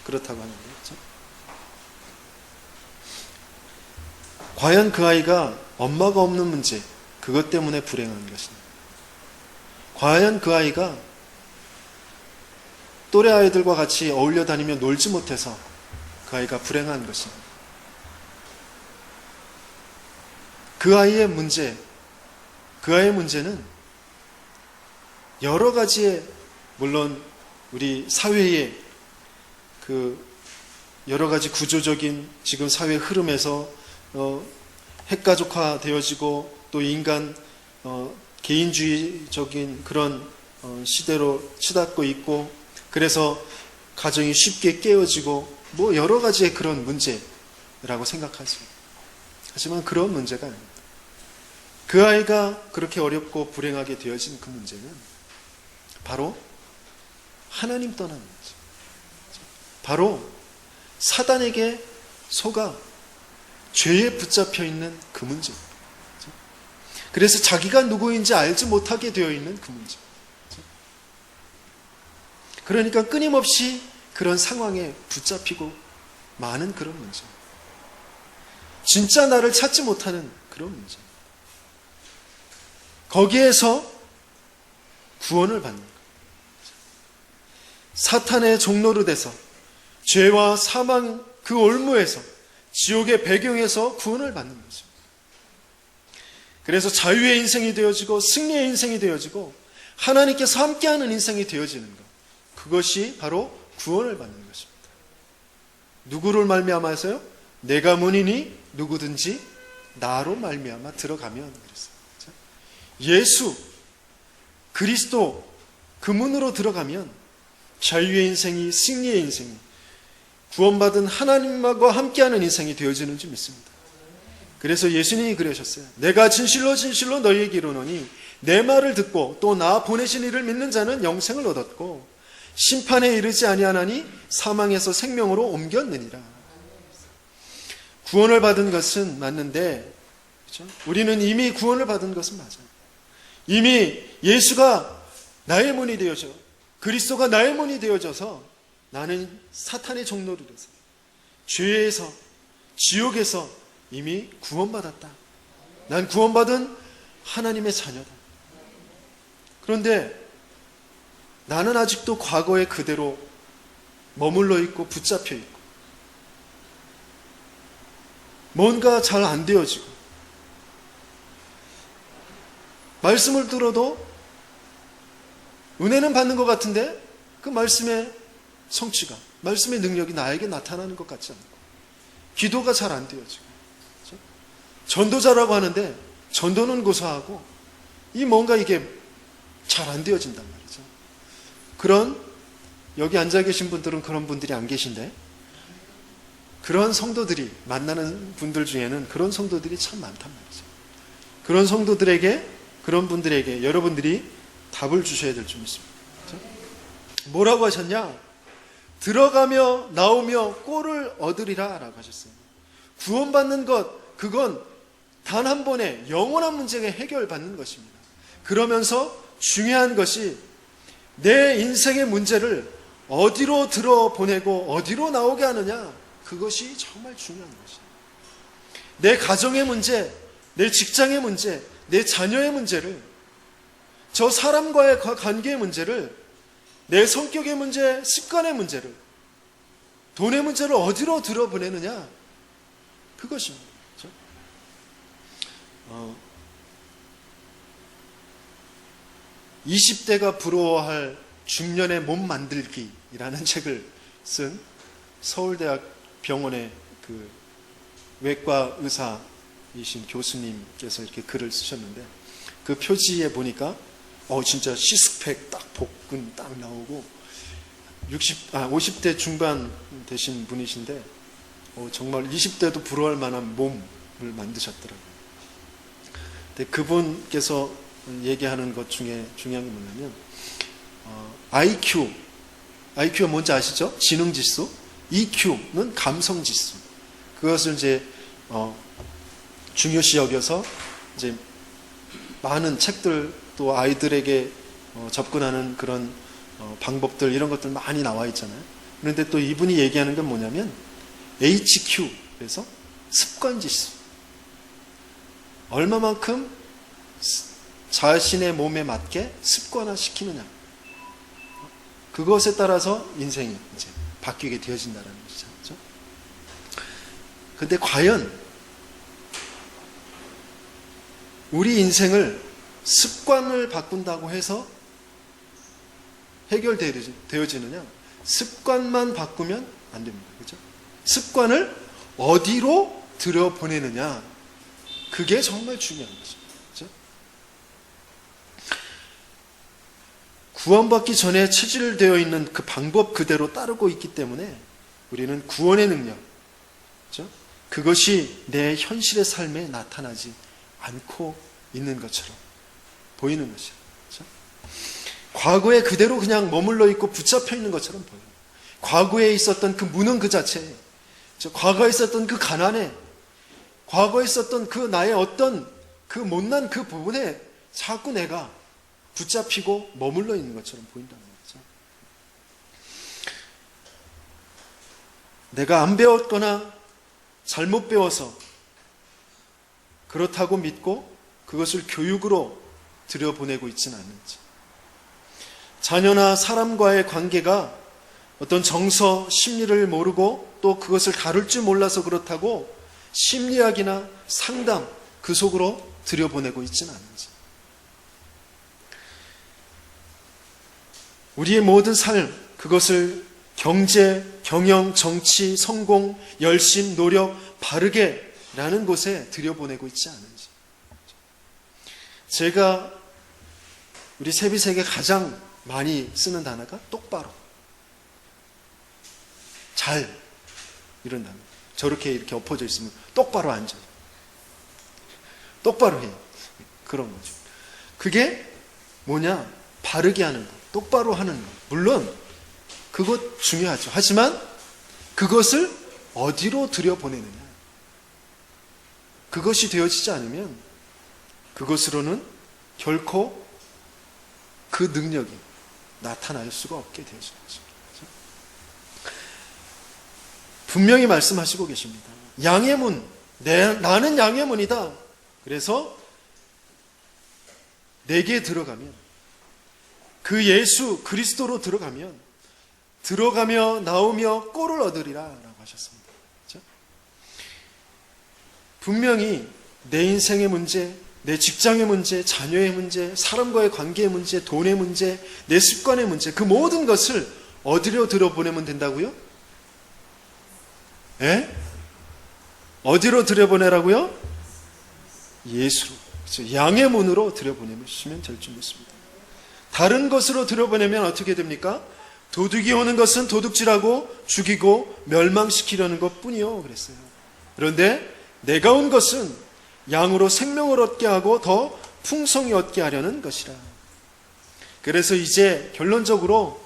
그렇다고 하는데, 그렇죠? 과연 그 아이가 엄마가 없는 문제, 그것 때문에 불행한 것입니다. 과연 그 아이가 또래 아이들과 같이 어울려 다니며 놀지 못해서 그 아이가 불행한 것입니다. 그 아이의 문제는 여러 가지의, 물론 우리 사회의 그 여러 가지 구조적인 지금 사회 흐름에서 핵가족화 되어지고 또 인간 개인주의적인 그런 시대로 치닫고 있고, 그래서 가정이 쉽게 깨어지고 뭐 여러 가지의 그런 문제라고 생각하십니다. 하지만 그런 문제가 아닙니다. 그 아이가 그렇게 어렵고 불행하게 되어진 그 문제는 바로 하나님 떠난 문제, 바로 사단에게 속아 죄에 붙잡혀 있는 그 문제, 그래서 자기가 누구인지 알지 못하게 되어 있는 그 문제. 그러니까 끊임없이 그런 상황에 붙잡히고 많은 그런 문제, 진짜 나를 찾지 못하는 그런 문제, 거기에서 구원을 받는 것, 사탄의 종로로 돼서 죄와 사망 그 올무에서 지옥의 배경에서 구원을 받는 것입니다. 그래서 자유의 인생이 되어지고 승리의 인생이 되어지고 하나님께서 함께하는 인생이 되어지는 것, 그것이 바로 구원을 받는 것입니다. 누구를 말미암아서요? 내가 문이니 누구든지 나로 말미암아 들어가면, 그랬어요. 예수 그리스도 그 문으로 들어가면 자유의 인생이, 승리의 인생이, 구원받은 하나님과 함께하는 인생이 되어지는 줄 믿습니다. 그래서 예수님이 그러셨어요. 내가 진실로 진실로 너희에게 이르노니 내 말을 듣고 또 나 보내신 이를 믿는 자는 영생을 얻었고 심판에 이르지 아니하나니 사망에서 생명으로 옮겼느니라. 구원을 받은 것은 맞는데, 그렇죠? 우리는 이미 구원을 받은 것은 맞아요. 이미 예수가 나의 문이 되어져, 그리스도가 나의 문이 되어져서 나는 사탄의 종로로 돼서 죄에서, 지옥에서 이미 구원받았다. 난 구원받은 하나님의 자녀다. 그런데 나는 아직도 과거에 그대로 머물러 있고 붙잡혀 있고 뭔가 잘 안 되어지고, 말씀을 들어도 은혜는 받는 것 같은데 그 말씀의 성취가, 말씀의 능력이 나에게 나타나는 것 같지 않고, 기도가 잘 안 되어지고, 그렇죠? 전도자라고 하는데 전도는 고사하고 이 뭔가 이게 잘 안 되어진단 말이죠. 그런, 여기 앉아 계신 분들은 그런 분들이 안 계신데 그런 성도들이 만나는 분들 중에는 그런 성도들이 참 많단 말이죠. 그런 성도들에게, 그런 분들에게 여러분들이 답을 주셔야 될 줄 믿습니다. 그렇죠? 뭐라고 하셨냐? 들어가며 나오며 꼴을 얻으리라 라고 하셨어요. 구원받는 것, 그건 단 한 번에 영원한 문제가 해결받는 것입니다. 그러면서 중요한 것이 내 인생의 문제를 어디로 들어보내고 어디로 나오게 하느냐, 그것이 정말 중요한 것이에요. 내 가정의 문제, 내 직장의 문제, 내 자녀의 문제를, 저 사람과의 관계의 문제를, 내 성격의 문제, 습관의 문제를, 돈의 문제를 어디로 들어보내느냐, 그것입니다. 그렇죠? 20대가 부러워할 중년의 몸 만들기라는 책을 쓴 서울대학 병원의 그 외과 의사이신 교수님께서 이렇게 글을 쓰셨는데, 그 표지에 보니까 진짜 시스팩 딱 복근 딱 나오고 50대 중반 되신 분이신데 정말 20대도 부러워할 만한 몸을 만드셨더라고요. 근데 그분께서 얘기하는 것 중에 중요한 게 뭐냐면 IQ가 뭔지 아시죠? 지능지수. EQ는 감성지수. 그것을 이제 중요시 여겨서 이제 많은 책들, 또 아이들에게 접근하는 그런 방법들, 이런 것들 많이 나와 있잖아요. 그런데 또 이분이 얘기하는 건 뭐냐면 HQ, 그래서 습관지수. 얼마만큼 자신의 몸에 맞게 습관화시키느냐, 그것에 따라서 인생이 이제 바뀌게 되어진다는 것이죠. 그렇죠? 근데 과연 우리 인생을 습관을 바꾼다고 해서 해결되어지느냐? 습관만 바꾸면 안 됩니다. 그렇죠? 습관을 어디로 들여보내느냐, 그게 정말 중요한 것입니다. 그렇죠? 구원받기 전에 체질되어 있는 그 방법 그대로 따르고 있기 때문에 우리는 구원의 능력, 그렇죠? 그것이 내 현실의 삶에 나타나지 않고 있는 것처럼 보이는 것이죠. 그렇죠? 과거에 그대로 그냥 머물러 있고 붙잡혀 있는 것처럼 보여요. 과거에 있었던 그 무능 그 자체에, 과거에 있었던 그 가난에, 과거에 있었던 그 나의 어떤 그 못난 그 부분에 자꾸 내가 붙잡히고 머물러 있는 것처럼 보인다는 거죠. 내가 안 배웠거나 잘못 배워서 그렇다고 믿고 그것을 교육으로 들여보내고 있지는 않는지, 자녀나 사람과의 관계가 어떤 정서, 심리를 모르고 또 그것을 다룰 줄 몰라서 그렇다고 심리학이나 상담, 그 속으로 들여보내고 있지는 않는지, 우리의 모든 삶, 그것을 경제, 경영, 정치, 성공, 열심, 노력, 바르게 라는 곳에 들여보내고 있지 않은지. 제가 우리 세비세계 가장 많이 쓰는 단어가 똑바로, 잘, 이런 단어. 저렇게 이렇게 엎어져 있으면 똑바로 앉아요. 똑바로 해요. 그런 거죠. 그게 뭐냐? 바르게 하는 것, 똑바로 하는 것. 물론 그것 중요하죠. 하지만 그것을 어디로 들여보내느냐, 그것이 되어지지 않으면 그것으로는 결코 그 능력이 나타날 수가 없게 되어지는 거죠. 분명히 말씀하시고 계십니다. 양의 문, 나는 양의 문이다. 그래서 내게 들어가면, 그 예수 그리스도로 들어가며 나오며 꼴을 얻으리라 라고 하셨습니다. 그렇죠? 분명히 내 인생의 문제, 내 직장의 문제, 자녀의 문제, 사람과의 관계의 문제, 돈의 문제, 내 습관의 문제, 그 모든 것을 어디로 들여보내면 된다고요? 예? 어디로 들여보내라고요? 예수로, 그렇죠? 양의 문으로 들여보내시면 될 줄 믿습니다. 다른 것으로 들여보내면 어떻게 됩니까? 도둑이 오는 것은 도둑질하고 죽이고 멸망시키려는 것뿐이요 그랬어요. 그런데 내가 온 것은 양으로 생명을 얻게 하고 더 풍성히 얻게 하려는 것이라. 그래서 이제 결론적으로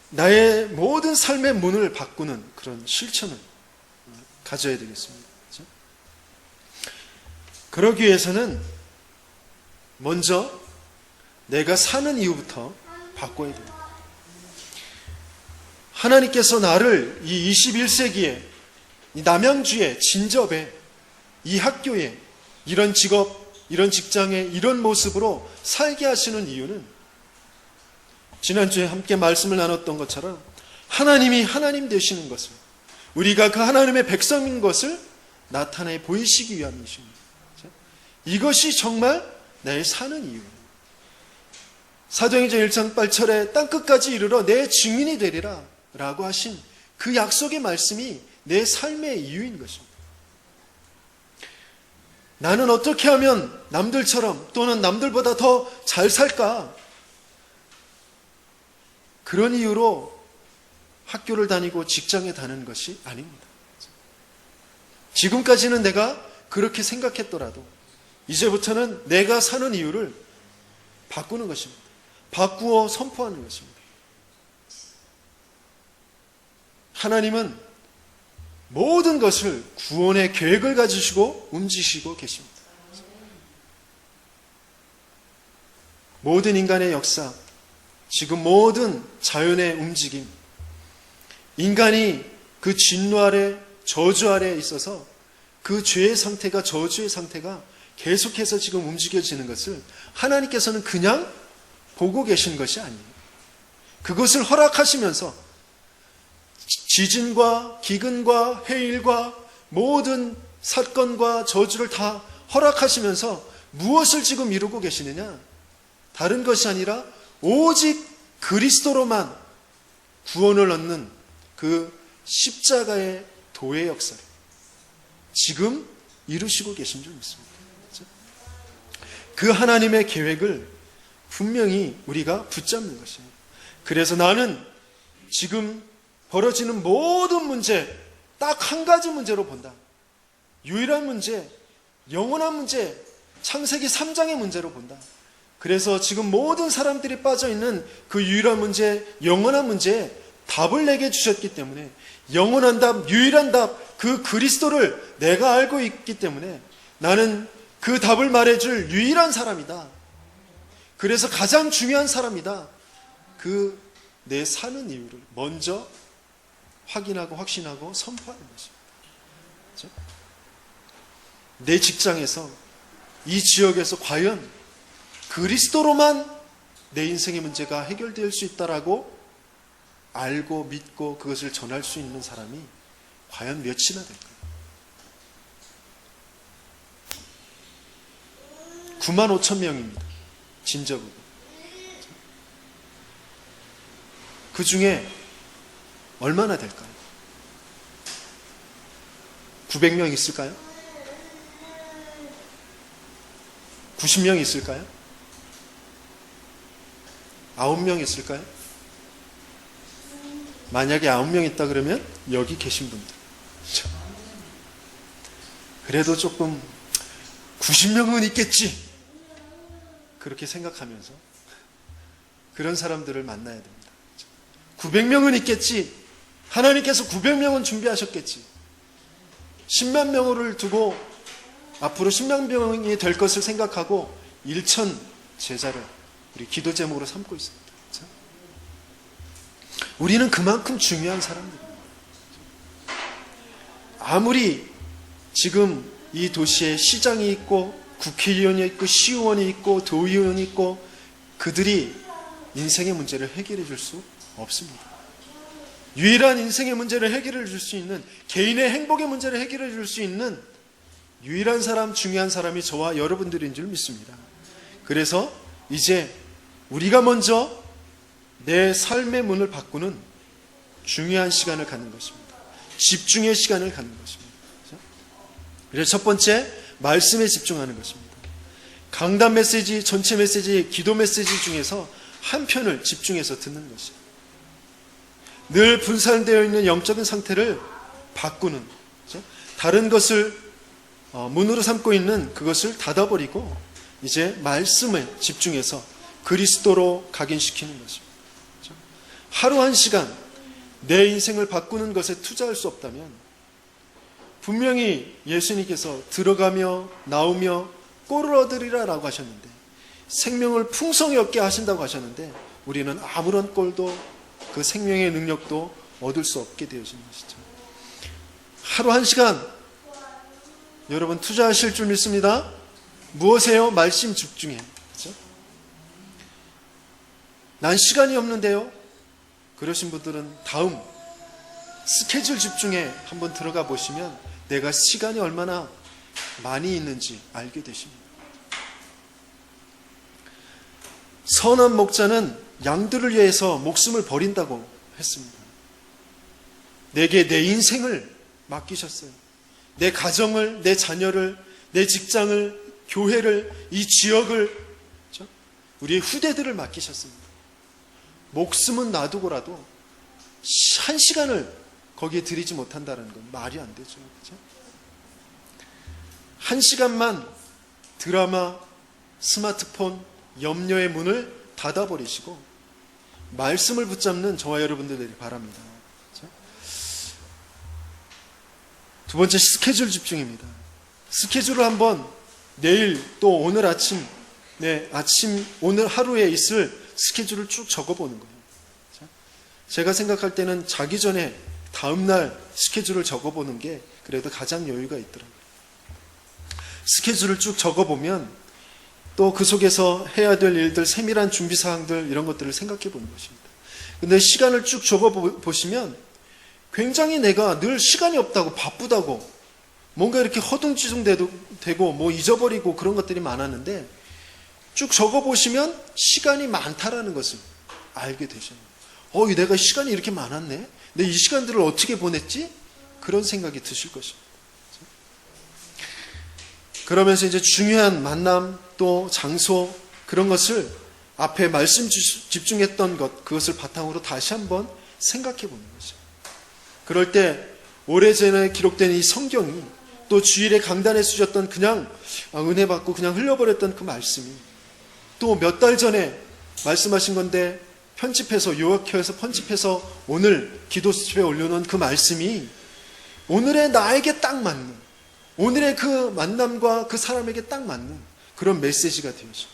나의 모든 삶의 문을 바꾸는 그런 실천을 가져야 되겠습니다. 그렇죠? 그러기 위해서는 먼저 내가 사는 이유부터 바꿔야 됩니다. 하나님께서 나를 이 21세기에 이 남양주에 진접에 이 학교에 이런 직업, 이런 직장에 이런 모습으로 살게 하시는 이유는 지난주에 함께 말씀을 나눴던 것처럼 하나님이 하나님 되시는 것을, 우리가 그 하나님의 백성인 것을 나타내 보이시기 위함이십니다. 이것이 정말 나의 사는 이유입니다. 사도행전 1장 8절에 땅끝까지 이르러 내 증인이 되리라 라고 하신 그 약속의 말씀이 내 삶의 이유인 것입니다. 나는 어떻게 하면 남들처럼 또는 남들보다 더 잘 살까? 그런 이유로 학교를 다니고 직장에 다니는 것이 아닙니다. 지금까지는 내가 그렇게 생각했더라도 이제부터는 내가 사는 이유를 바꾸는 것입니다. 바꾸어 선포하는 것입니다. 하나님은 모든 것을 구원의 계획을 가지시고 움직이시고 계십니다. 모든 인간의 역사, 지금 모든 자연의 움직임, 인간이 그 진노 아래, 저주 아래에 있어서 그 죄의 상태가, 저주의 상태가 계속해서 지금 움직여지는 것을 하나님께서는 그냥 보고 계신 것이 아니에요. 그것을 허락하시면서 지진과 기근과 해일과 모든 사건과 저주를 다 허락하시면서 무엇을 지금 이루고 계시느냐? 다른 것이 아니라 오직 그리스도로만 구원을 얻는 그 십자가의 도의 역사를 지금 이루시고 계신 줄 믿습니다. 그 하나님의 계획을 분명히 우리가 붙잡는 것입니다. 그래서 나는 지금 벌어지는 모든 문제, 딱 한 가지 문제로 본다. 유일한 문제, 영원한 문제, 창세기 3장의 문제로 본다. 그래서 지금 모든 사람들이 빠져있는 그 유일한 문제, 영원한 문제에 답을 내게 주셨기 때문에 영원한 답, 유일한 답, 그 그리스도를 내가 알고 있기 때문에 나는 그 답을 말해줄 유일한 사람이다. 그래서 가장 중요한 사람이다. 그 내 사는 이유를 먼저 확인하고 확신하고 선포하는 것입니다. 그렇죠? 내 직장에서 이 지역에서 과연 그리스도로만 내 인생의 문제가 해결될 수 있다라고 알고 믿고 그것을 전할 수 있는 사람이 과연 몇이나 될까요? 95,000명입니다. 진저부가. 그 중에 얼마나 될까요? 900명 있을까요? 90명 있을까요? 9명 있을까요? 만약에 9명 있다 그러면 여기 계신 분들. 그래도 조금 90명은 있겠지. 그렇게 생각하면서 그런 사람들을 만나야 됩니다. 900명은 있겠지. 하나님께서 900명은 준비하셨겠지. 10만 명을 두고 앞으로 10만 명이 될 것을 생각하고 1천 제자를 우리 기도 제목으로 삼고 있습니다. 그렇죠? 우리는 그만큼 중요한 사람들입니다. 아무리 지금 이 도시에 시장이 있고 국회의원이 있고 시의원이 있고 도의원이 있고 그들이 인생의 문제를 해결해 줄 수 없습니다. 유일한 인생의 문제를 해결해 줄 수 있는, 개인의 행복의 문제를 해결해 줄 수 있는 유일한 사람, 중요한 사람이 저와 여러분들인 줄 믿습니다. 그래서 이제 우리가 먼저 내 삶의 문을 바꾸는 중요한 시간을 갖는 것입니다. 집중의 시간을 갖는 것입니다. 그래서 첫 번째, 말씀에 집중하는 것입니다. 강단 메시지, 전체 메시지, 기도 메시지 중에서 한 편을 집중해서 듣는 것이에요. 늘 분산되어 있는 영적인 상태를 바꾸는, 그렇죠? 다른 것을 문으로 삼고 있는 그것을 닫아버리고 이제 말씀에 집중해서 그리스도로 각인시키는 것입니다. 그렇죠? 하루 한 시간 내 인생을 바꾸는 것에 투자할 수 없다면 분명히 예수님께서 들어가며 나오며 꼴을 얻으리라 라고 하셨는데, 생명을 풍성히 얻게 하신다고 하셨는데, 우리는 아무런 꼴도 그 생명의 능력도 얻을 수 없게 되어진 것이죠. 하루 한 시간 여러분 투자하실 줄 믿습니다. 무엇에요? 말씀 집중해. 그렇죠? 난 시간이 없는데요. 그러신 분들은 다음 스케줄 집중에 한번 들어가 보시면 내가 시간이 얼마나 많이 있는지 알게 되십니다. 선한 목자는 양들을 위해서 목숨을 버린다고 했습니다. 내게 내 인생을 맡기셨어요. 내 가정을, 내 자녀를, 내 직장을, 교회를, 이 지역을, 그렇죠? 우리의 후대들을 맡기셨습니다. 목숨은 놔두고라도 한 시간을 거기에 들이지 못한다는 건 말이 안 되죠. 그렇죠? 한 시간만 드라마, 스마트폰, 염려의 문을 닫아버리시고 말씀을 붙잡는 저와 여러분들 되길 바랍니다. 그렇죠? 두 번째, 스케줄 집중입니다. 스케줄을 한번 내일 또 오늘 아침, 오늘 하루에 있을 스케줄을 쭉 적어보는 거예요. 그렇죠? 제가 생각할 때는 자기 전에 다음날 스케줄을 적어보는 게 그래도 가장 여유가 있더라고요. 스케줄을 쭉 적어보면 또 그 속에서 해야 될 일들, 세밀한 준비사항들 이런 것들을 생각해 보는 것입니다. 근데 시간을 쭉 적어보시면 굉장히 내가 늘 시간이 없다고, 바쁘다고, 뭔가 이렇게 허둥지둥되고 뭐 잊어버리고 그런 것들이 많았는데 쭉 적어보시면 시간이 많다라는 것을 알게 되셔요. 내가 시간이 이렇게 많았네? 내 이 시간들을 어떻게 보냈지? 그런 생각이 드실 것입니다. 그러면서 이제 중요한 만남, 또 장소, 그런 것을 앞에 말씀 집중했던 것, 그것을 바탕으로 다시 한번 생각해 보는 거죠. 그럴 때 오래전에 기록된 이 성경이, 또 주일에 강단에 쓰셨던 그냥 은혜 받고 그냥 흘려버렸던 그 말씀이, 또 몇 달 전에 말씀하신 건데 편집해서, 요약해서 편집해서 오늘 기도수첩에 올려놓은 그 말씀이 오늘의 나에게 딱 맞는, 오늘의 그 만남과 그 사람에게 딱 맞는 그런 메시지가 되어지고,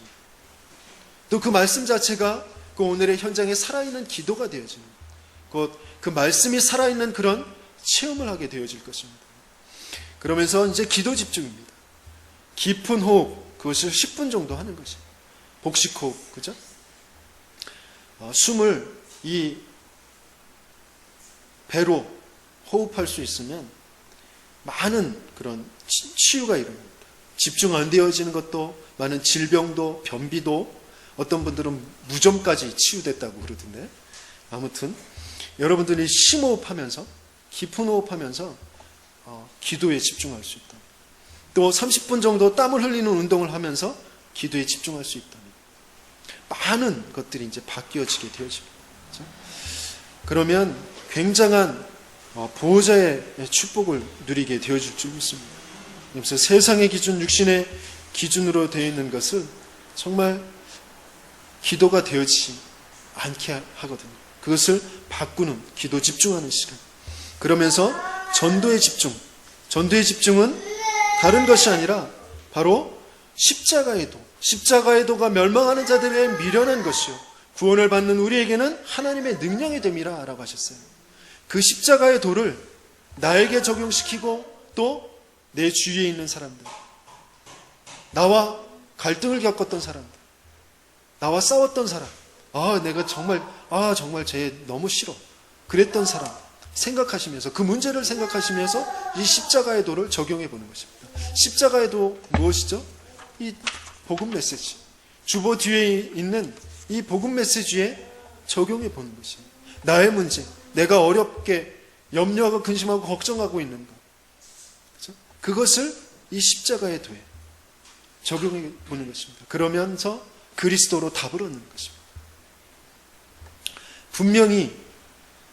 또 그 말씀 자체가 그 오늘의 현장에 살아있는 기도가 되어지는, 곧 그 말씀이 살아있는 그런 체험을 하게 되어질 것입니다. 그러면서 이제 기도 집중입니다. 깊은 호흡, 그것을 10분 정도 하는 것이에요. 복식 호흡, 그죠? 숨을 이 배로 호흡할 수 있으면 많은 그런 치유가 일어납니다. 집중 안 되어지는 것도, 많은 질병도, 변비도, 어떤 분들은 무좀까지 치유됐다고 그러던데, 아무튼 여러분들이 심호흡하면서, 깊은 호흡하면서 기도에 집중할 수 있다. 또 30분 정도 땀을 흘리는 운동을 하면서 기도에 집중할 수 있다. 많은 것들이 이제 바뀌어지게 되어집니다. 그렇죠? 그러면 굉장한 보호자의 축복을 누리게 되어질 줄 믿습니다. 그래서 세상의 기준, 육신의 기준으로 되어 있는 것을 정말 기도가 되어지지 않게 하거든요. 그것을 바꾸는, 기도 집중하는 시간. 그러면서 전도의 집중은 다른 것이 아니라 바로 십자가의 도, 십자가의 도가 멸망하는 자들에 미련한 것이요 구원을 받는 우리에게는 하나님의 능력이 됨이라 라고 하셨어요. 그 십자가의 도를 나에게 적용시키고 또 내 주위에 있는 사람들, 나와 갈등을 겪었던 사람들, 나와 싸웠던 사람, 내가 정말 쟤 너무 싫어, 그랬던 사람 생각하시면서, 그 문제를 생각하시면서 이 십자가의 도를 적용해 보는 것입니다. 십자가의 도 무엇이죠? 이 복음 메시지, 주보 뒤에 있는 이 복음 메시지에 적용해 보는 것입니다. 나의 문제, 내가 어렵게 염려하고 근심하고 걱정하고 있는 것, 그렇죠? 그것을 이 십자가의 도에 적용해 보는 것입니다. 그러면서 그리스도로 답을 얻는 것입니다. 분명히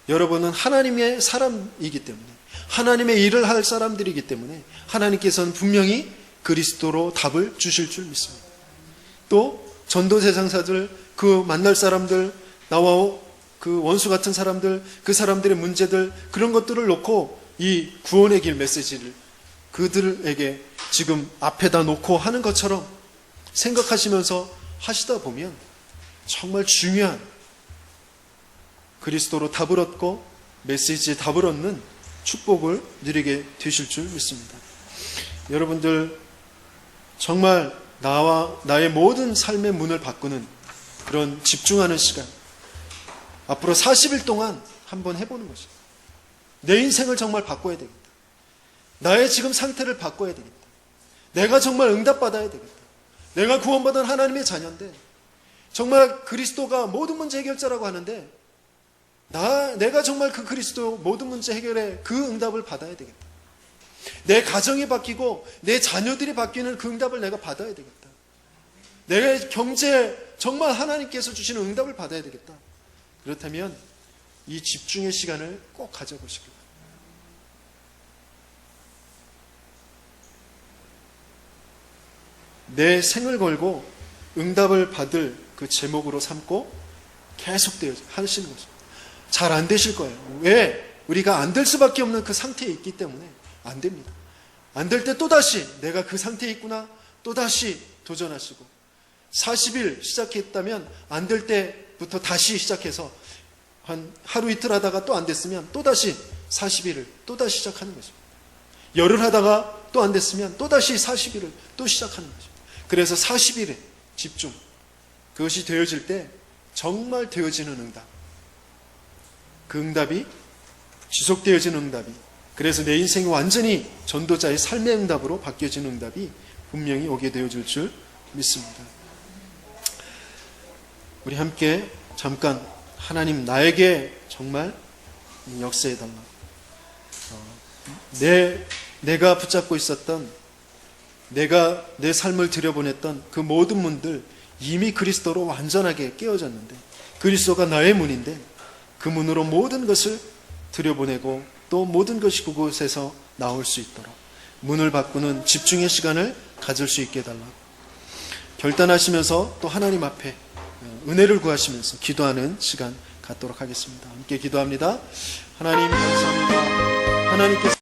여러분은 하나님의 사람이기 때문에, 하나님의 일을 할 사람들이기 때문에 하나님께서는 분명히 그리스도로 답을 주실 줄 믿습니다. 또 전도대상자들, 그 만날 사람들, 나와 그 원수 같은 사람들, 그 사람들의 문제들, 그런 것들을 놓고 이 구원의 길 메시지를 그들에게 지금 앞에다 놓고 하는 것처럼 생각하시면서 하시다 보면 정말 중요한 그리스도로 답을 얻고 메시지에 답을 얻는 축복을 누리게 되실 줄 믿습니다. 여러분들 정말 나와 나의 모든 삶의 문을 바꾸는 그런 집중하는 시간, 앞으로 40일 동안 한번 해보는 것이죠. 내 인생을 정말 바꿔야 되겠다. 나의 지금 상태를 바꿔야 되겠다. 내가 정말 응답받아야 되겠다. 내가 구원받은 하나님의 자녀인데 정말 그리스도가 모든 문제 해결자라고 하는데 내가 정말 그 그리스도 모든 문제 해결의 그 응답을 받아야 되겠다. 내 가정이 바뀌고 내 자녀들이 바뀌는 그 응답을 내가 받아야 되겠다. 내 경제 정말 하나님께서 주시는 응답을 받아야 되겠다. 그렇다면 이 집중의 시간을 꼭 가져보시기 바랍니다. 내 생을 걸고 응답을 받을 그 제목으로 삼고 계속되어 하시는 거죠. 잘 안 되실 거예요. 왜? 우리가 안 될 수밖에 없는 그 상태에 있기 때문에 안 됩니다. 안 될 때 또다시 내가 그 상태에 있구나, 또다시 도전하시고 40일 시작했다면 안 될 때부터 다시 시작해서 한 하루 이틀 하다가 또 안 됐으면 또다시 40일을 또다시 시작하는 거죠. 열흘 하다가 또 안 됐으면 또다시 40일을 또 시작하는 거죠. 그래서 40일에 집중, 그것이 되어질 때 정말 되어지는 응답, 그 응답이 지속되어지는 응답이, 그래서 내 인생이 완전히 전도자의 삶의 응답으로 바뀌어지는 응답이 분명히 오게 되어질 줄 믿습니다. 우리 함께 잠깐 하나님 나에게 정말 역사해달라. 내가 붙잡고 있었던, 내가 내 삶을 들여보냈던 그 모든 문들 이미 그리스도로 완전하게 깨어졌는데, 그리스도가 나의 문인데 그 문으로 모든 것을 들여보내고 또 모든 것이 그곳에서 나올 수 있도록 문을 바꾸는 집중의 시간을 가질 수 있게 해달라. 결단하시면서 또 하나님 앞에 은혜를 구하시면서 기도하는 시간 갖도록 하겠습니다. 함께 기도합니다. 하나님 감사합니다. 하나님께서